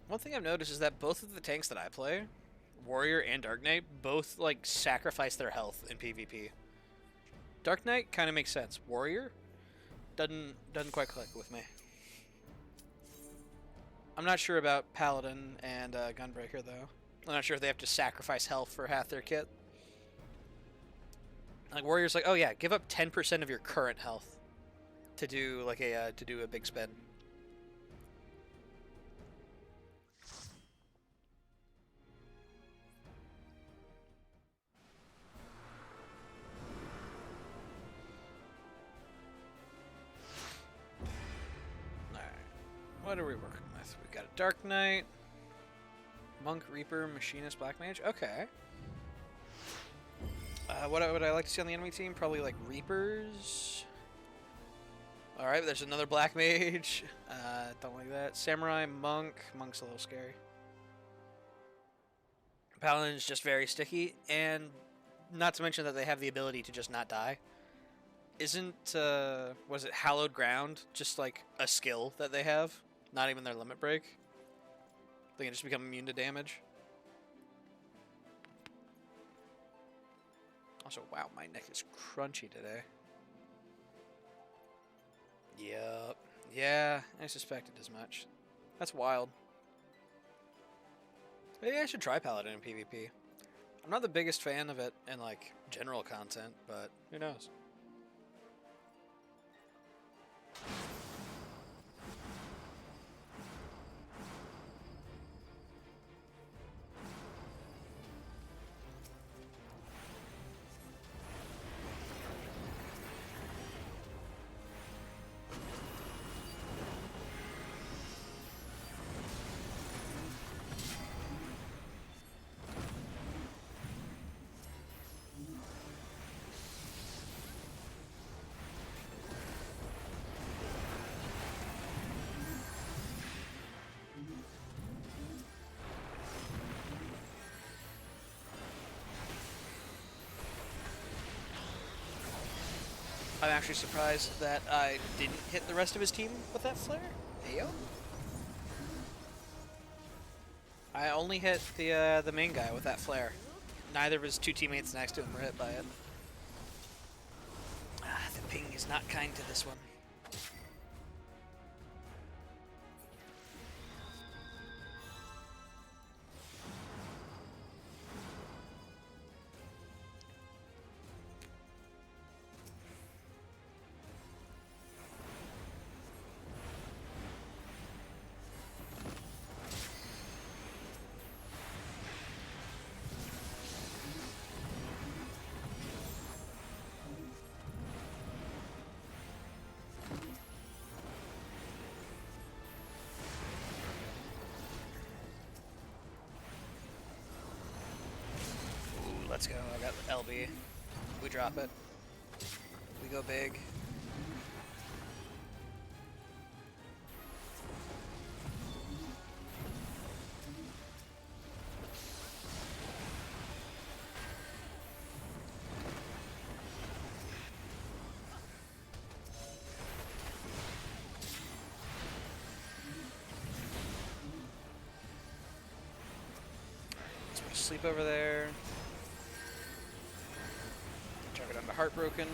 One thing I've noticed is that both of the tanks that I play, Warrior and Dark Knight, both like sacrifice their health in PvP. Dark Knight kind of makes sense. Warrior doesn't quite click with me. I'm not sure about Paladin and Gunbreaker though. I'm not sure if they have to sacrifice health for half their kit. Like Warrior's like, oh yeah, give up 10% of your current health to do like a big spin. Alright. What are we working with? We got a Dark Knight, Monk, Reaper, Machinist, Black Mage. Okay. What would I like to see on the enemy team? Probably like Reapers. Alright, there's another Black Mage. Don't like that. Samurai, Monk. Monk's a little scary. Paladin's just very sticky, and not to mention that they have the ability to just not die. Isn't, was it Hallowed Ground just like a skill that they have? Not even their limit break? They can just become immune to damage. Also, wow, my neck is crunchy today. Yup. Yeah, I suspected as much. That's wild. Maybe I should try Paladin in PvP. I'm not the biggest fan of it in, like, general content, but who knows? I'm actually surprised that I didn't hit the rest of his team with that flare. Ayo. I only hit the main guy with that flare. Neither of his two teammates next to him were hit by it. The ping is not kind to this one. Let's go. I got LB. We drop it. We go big. sleep over there. Chuck it onto Heartbroken.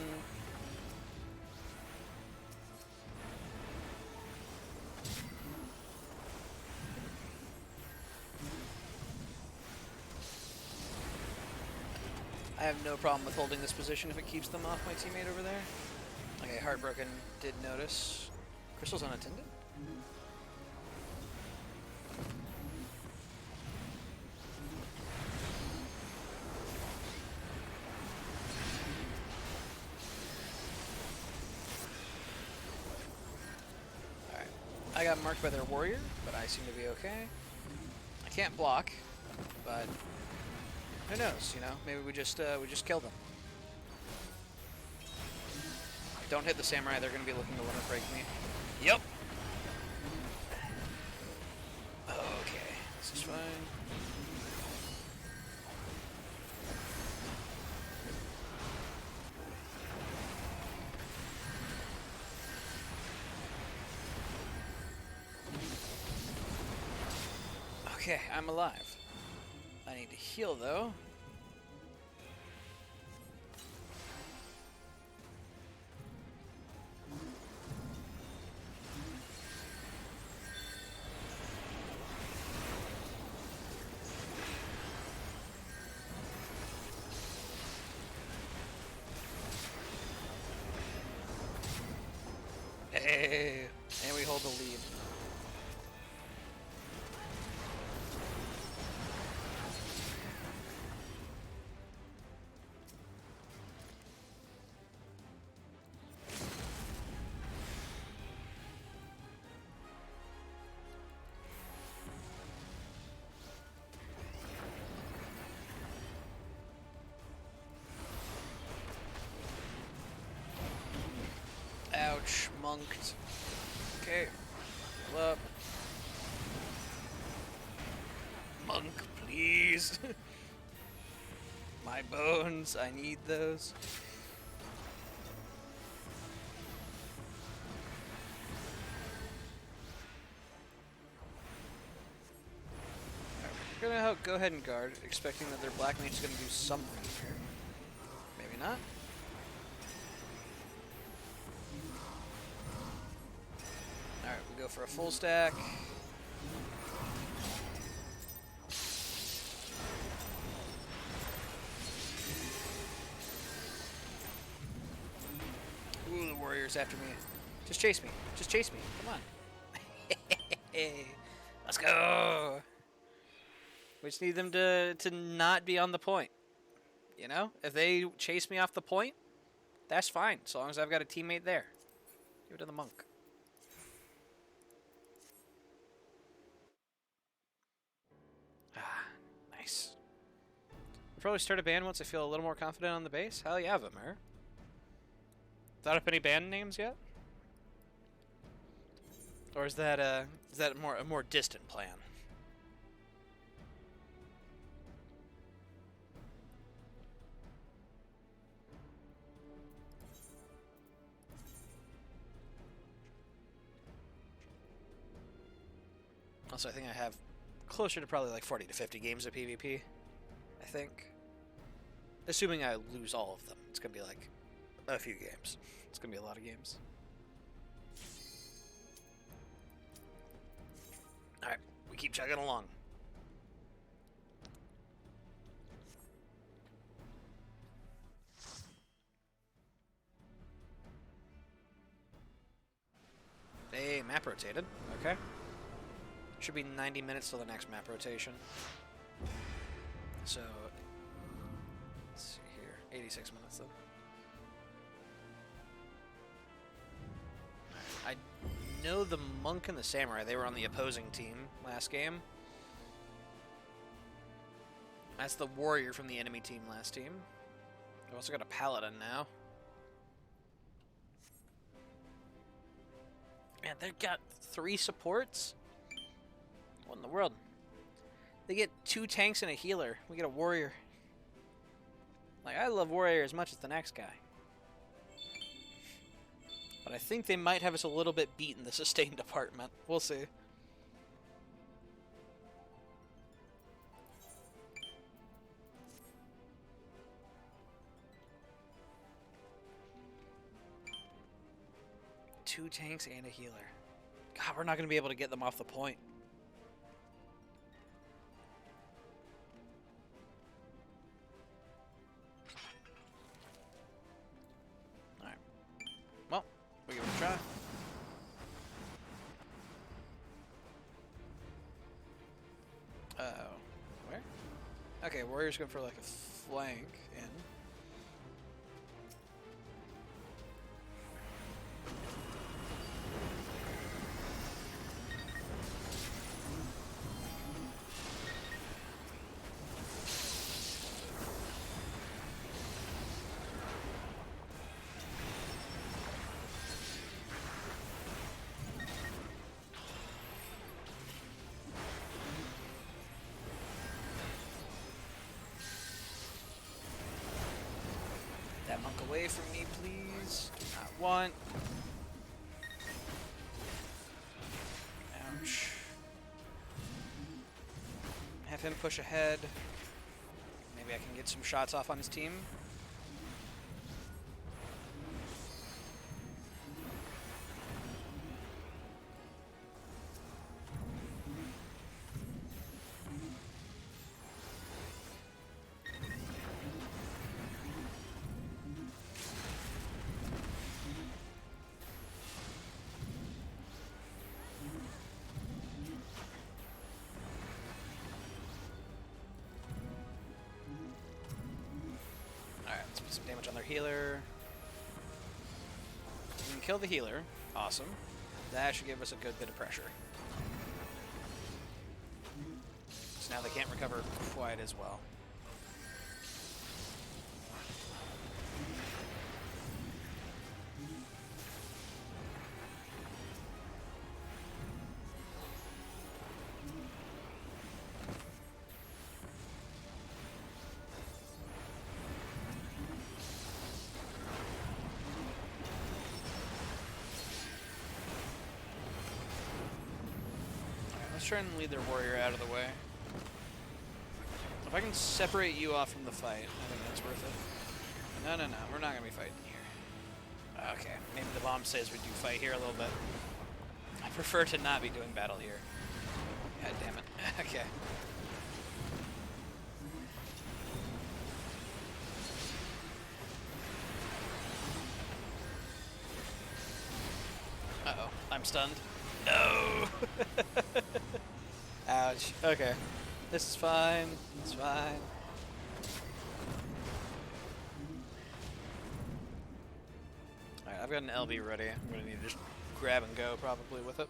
I have no problem with holding this position if it keeps them off my teammate over there. Okay, Heartbroken did notice. Crystal's unattended? Alright. I got marked by their warrior, but I seem to be okay. I can't block, but who knows, you know? Maybe we just kill them. Don't hit the samurai, they're gonna be looking to limit break me. Yep. Okay, this is fine. Okay, I'm alive. I need to heal though. Hey, and we hold the lead. Ouch, monked. Okay, pull up. Monk, please. My bones, I need those. We're gonna go ahead and guard, expecting that their black mage is gonna do something here. Maybe not. Alright, we go for a full stack. Ooh, the warrior's after me. Just chase me. Just chase me. Come on. Let's go. We just need them to not be on the point. You know? If they chase me off the point, that's fine. As long as I've got a teammate there. Give it to the monk. Ah, nice. I'll probably start a band once I feel a little more confident on the base. Hell yeah, Vamir. Thought up any band names yet? Or is that a more distant plan? Also, I think I have closer to probably like 40 to 50 games of PvP. I think. Assuming I lose all of them. It's going to be like a few games. It's going to be a lot of games. Alright, we keep chugging along. Hey, map rotated. Okay. Should be 90 minutes till the next map rotation. So, let's see here. 86 minutes though. I know the monk and the samurai, they were on the opposing team last game. That's the warrior from the enemy team last team. I've also got a paladin now. Man, they've got 3 supports? What in the world? They get 2 tanks and a healer. We get a warrior. Like, I love warrior as much as the next guy. But I think they might have us a little bit beat in the sustain department. We'll see. 2 tanks and a healer. God, we're not going to be able to get them off the point. Alright. Well, we give it a try. Where? Okay, Warrior's going for like a flank in. That monk away from me, please. Do not want. Ouch. Have him push ahead. Maybe I can get some shots off on his team. Alright, let's put some damage on their healer. We can kill the healer. Awesome. That should give us a good bit of pressure. So now they can't recover quite as well. Let's try and lead their warrior out of the way. If I can separate you off from the fight, I think that's worth it. No, we're not going to be fighting here. Okay, maybe the bomb says we do fight here a little bit. I prefer to not be doing battle here. God damn it. Okay. Uh-oh, I'm stunned. No! Ouch. Okay. This is fine. It's fine. Alright, I've got an LB ready. I'm gonna need to just grab and go probably with it.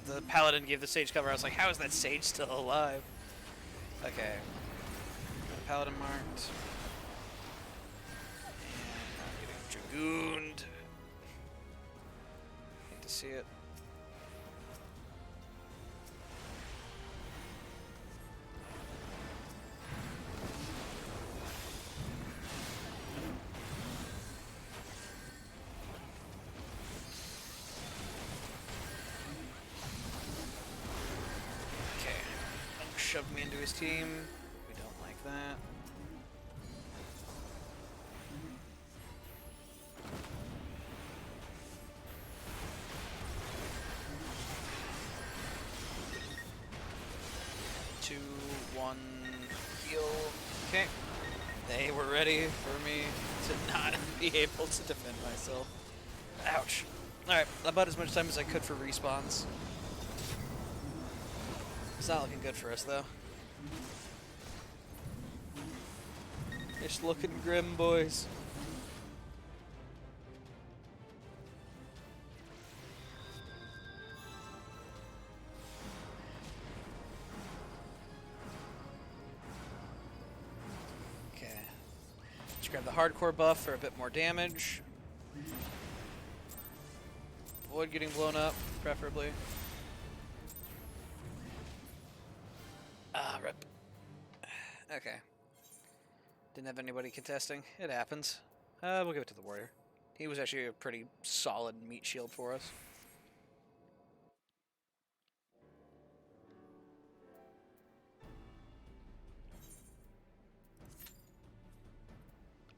The paladin gave the sage cover. I was like, how is that sage still alive? Okay. Paladin marked. And I'm getting dragooned. Hate to see it. Shoved me into his team. We don't like that. Two, one, heal. Okay. They were ready for me to not be able to defend myself. Ouch. Alright, about as much time as I could for respawns. It's not looking good for us, though. It's looking grim, boys. Let's grab the hardcore buff for a bit more damage. Avoid getting blown up, preferably. Ah, rip. Okay. Didn't have anybody contesting. It happens. We'll give it to the warrior. He was actually a pretty solid meat shield for us.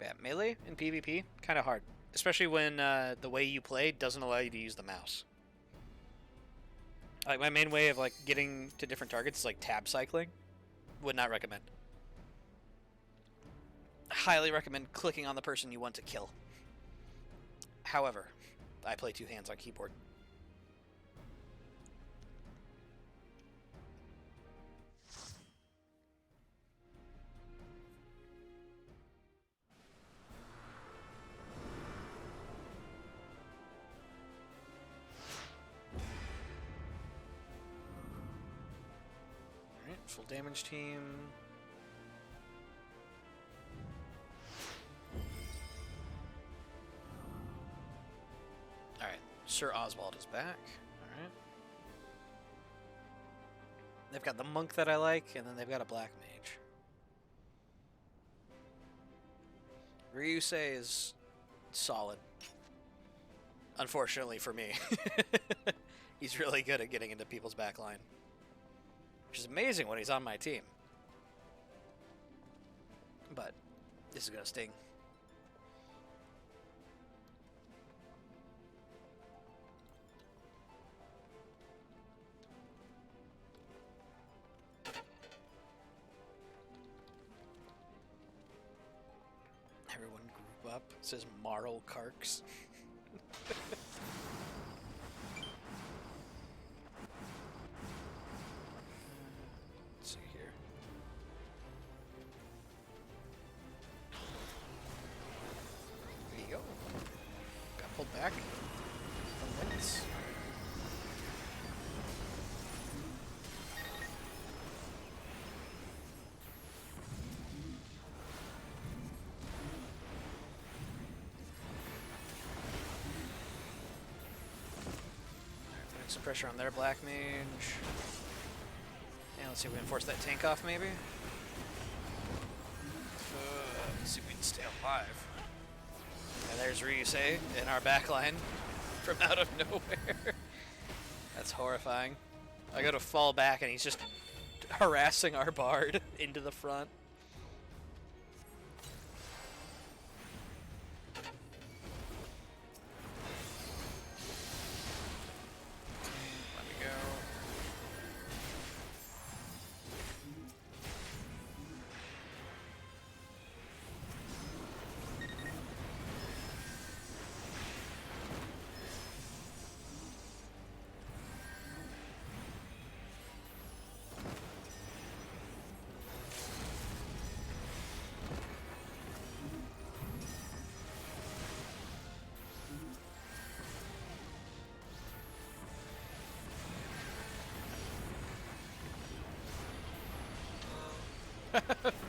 Yeah, melee in PvP, kind of hard. Especially when the way you play doesn't allow you to use the mouse. Like, my main way of, like, getting to different targets is, like, tab cycling. Would not recommend. Highly recommend clicking on the person you want to kill. However, I play two hands on keyboard. Alright, full damage team. Alright, Sir Oswald is back. Alright. They've got the monk that I like, and then they've got a black mage. Ryusei is solid. Unfortunately for me. He's really good at getting into people's backline. Which is amazing when he's on my team. But this is gonna sting. Everyone group up. It says Marl Karks. Let's see here. There you go. Got pulled back. From wins. Some pressure on their black mage. Yeah, let's see if we can force that tank off, maybe. Let's see if we can stay alive. And there's Ryusei in our backline from out of nowhere. That's horrifying. I go to fall back and he's just harassing our bard into the front.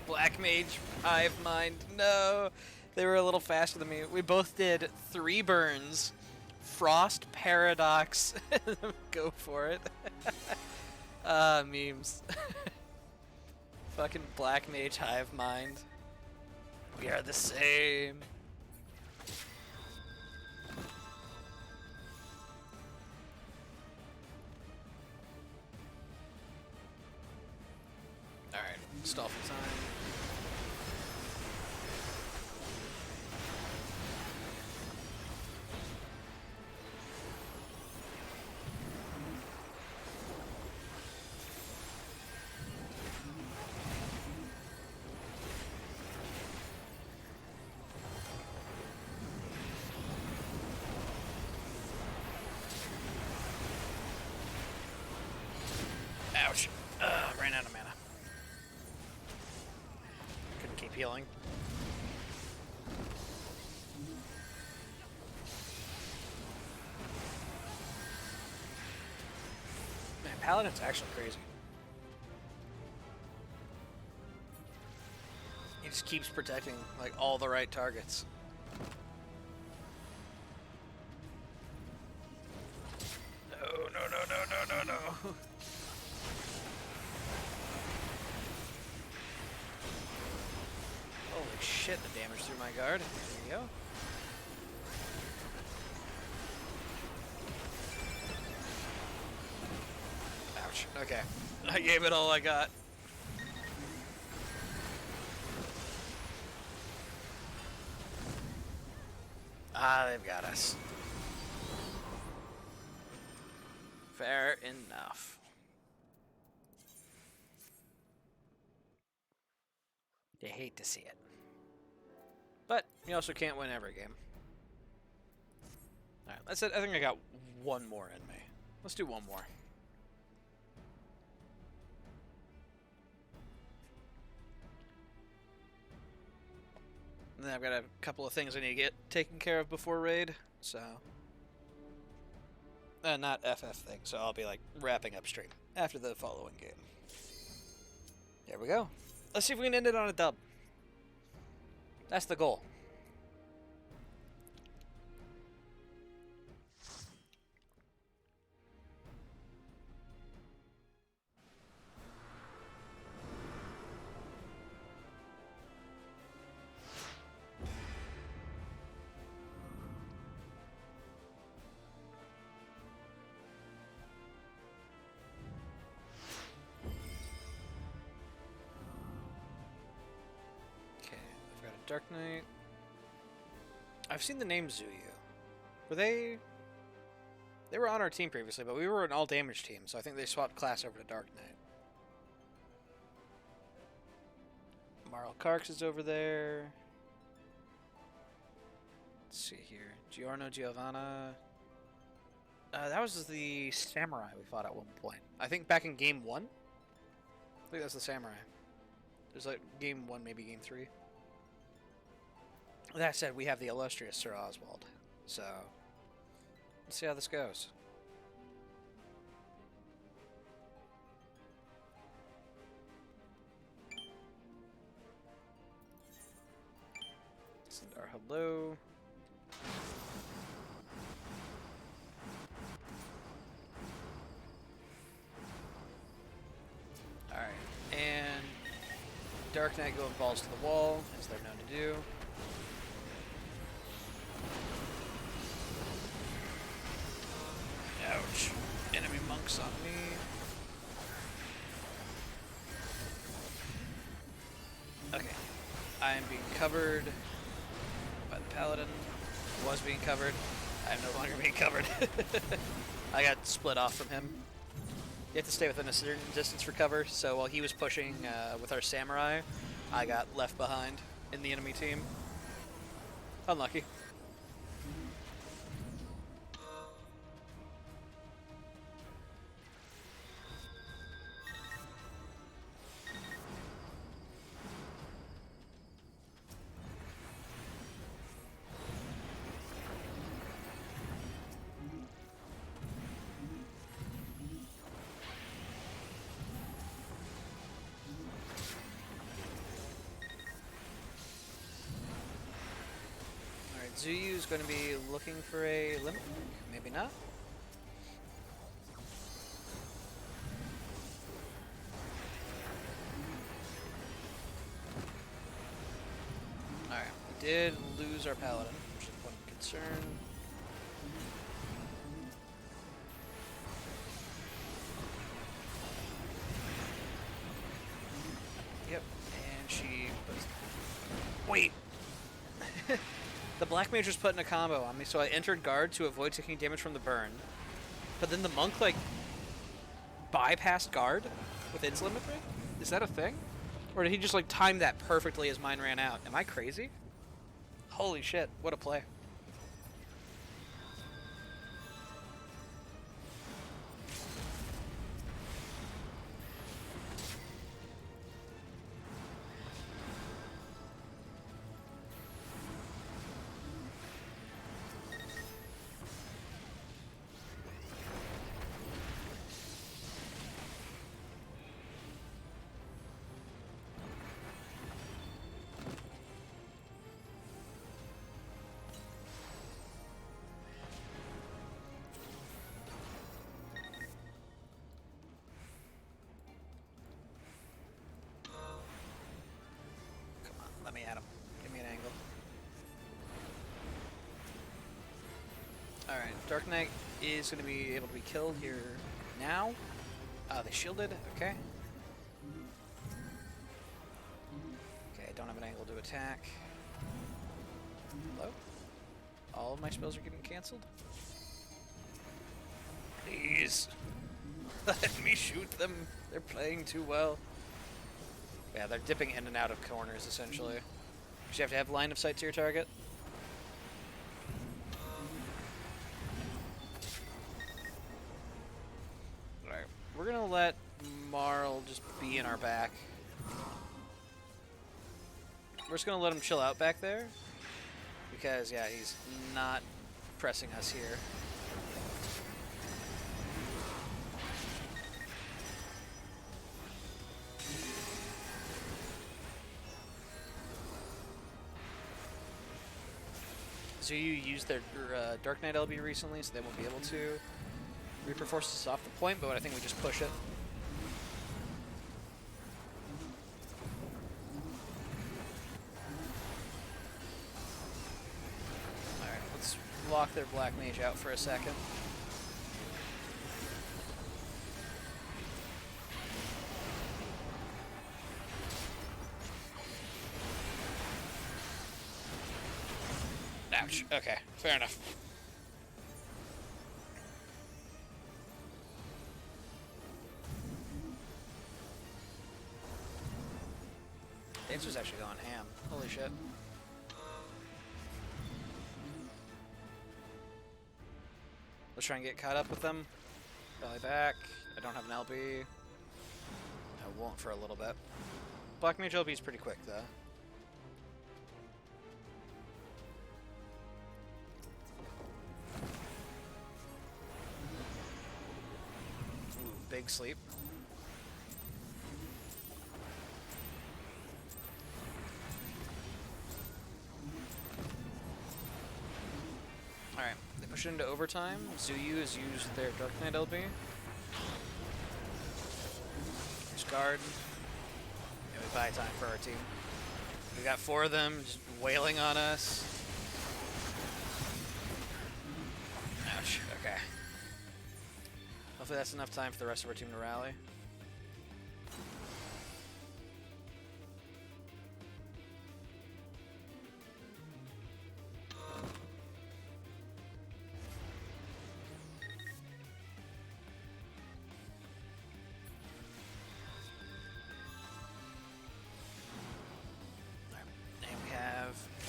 Black Mage, Hive Mind. No, they were a little faster than me. We both did 3 burns, Frost, Paradox. Go for it. Memes. Fucking Black Mage, Hive Mind. We are the same. Alright, stall for time. Ouch. Ran out of mana. Couldn't keep healing. Man, Paladin's actually crazy. He just keeps protecting, like, all the right targets. No, no, no, no, no, no, no. Holy shit, the damage through my guard. There you go. Ouch. Okay. I gave it all I got. Ah, they've got us. Fair enough. You hate to see it. But you also can't win every game. Alright, that's it. I think I got one more in me. Let's do one more. And then I've got a couple of things I need to get taken care of before raid, so... not FF thing, so I'll be like wrapping up stream after the following game. There we go. Let's see if we can end it on a dub. That's the goal. Dark Knight. I've seen the name Zuyu. Were they... They were on our team previously, but we were an all-damage team, so I think they swapped class over to Dark Knight. Marl Karks is over there. Let's see here. Giorno Giovanna. That was the samurai we fought at one point. I think back in game 1? I think that's the samurai. There's like game 1, maybe game 3. That said, we have the illustrious Sir Oswald, so let's see how this goes. Send our hello. Alright, and Dark Knight going balls to the wall, as they're known to do. Ouch. Enemy monks on me. Okay. I am being covered by the paladin. Was being covered. I am no longer being covered. I got split off from him. You have to stay within a certain distance for cover, so while he was pushing with our samurai, I got left behind in the enemy team. Unlucky. Zuyu's going to be looking for a limit break. Maybe not. Alright, we did lose our paladin, which is one concern. Yep, and she puts... Wait! The Black Mage was putting a combo on me, so I entered guard to avoid taking damage from the burn. But then the monk, like, bypassed guard with its limit break? Is that a thing? Or did he just, like, time that perfectly as mine ran out? Am I crazy? Holy shit, what a play. me at him. Give me an angle. Alright, Dark Knight is going to be able to be killed here now. They shielded. Okay. Okay, don't have an angle to attack. Hello? All of my spells are getting cancelled? Please. Let me shoot them. They're playing too well. Yeah, they're dipping in and out of corners, essentially. You have to have line of sight to your target. Alright, we're gonna let Marl just be in our back. We're just gonna let him chill out back there. Because, yeah, he's not pressing us here. So you used their Dark Knight LB recently, so they won't be able to Reaper forces us off the point, but I think we just push it. Alright, let's lock their Black Mage out for a second. Ouch. Okay, fair enough. Dancer's actually going ham. Holy shit. Let's try and get caught up with them. Belly back. I don't have an LB. I won't for a little bit. Black Mage LB is pretty quick, though. Ooh, big sleep. Alright, they push it into overtime. Zuyu has used their Dark Knight LB. There's guard. And we buy time for our team. We got 4 of them just wailing on us. Ouch, okay. Hopefully that's enough time for the rest of our team to rally.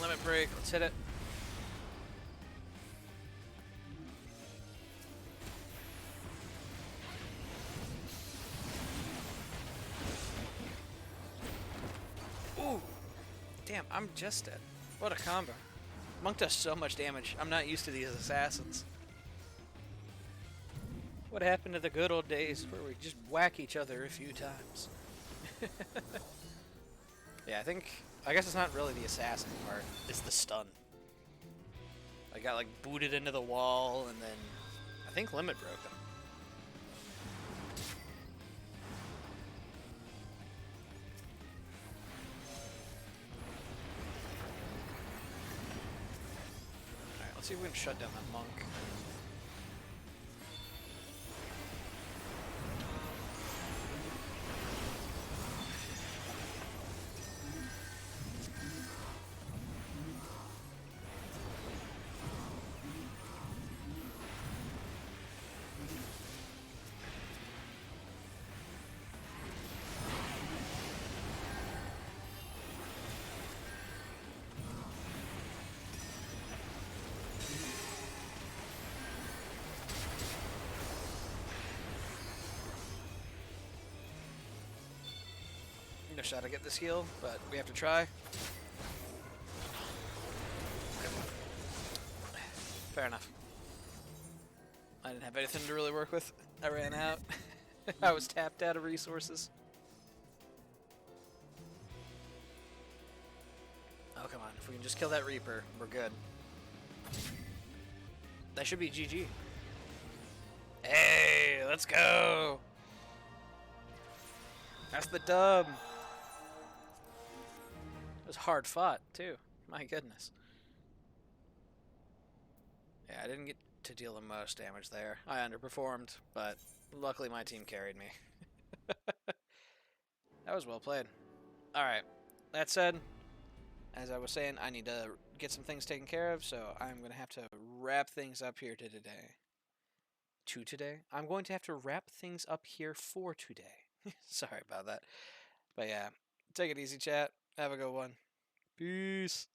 Limit break, let's hit it. Ooh! Damn, I'm just dead. What a combo. Monk does so much damage. I'm not used to these assassins. What happened to the good old days where we just whack each other a few times? Yeah, I guess it's not really the assassin part, it's the stun. I got like booted into the wall and then I think limit broke him. Alright, let's see if we can shut down that monk. No shot to get this heal, but we have to try. Fair enough. I didn't have anything to really work with. I ran out. I was tapped out of resources. Oh, come on. If we can just kill that Reaper, we're good. That should be GG. Hey, let's go! That's the dub! was hard fought, too. My goodness. Yeah, I didn't get to deal the most damage there. I underperformed, but luckily my team carried me. That was well played. Alright, that said, as I was saying, I need to get some things taken care of, so I'm going to have to wrap things up here today. I'm going to have to wrap things up here for today. Sorry about that. But yeah, take it easy, chat. Have a good one. Peace.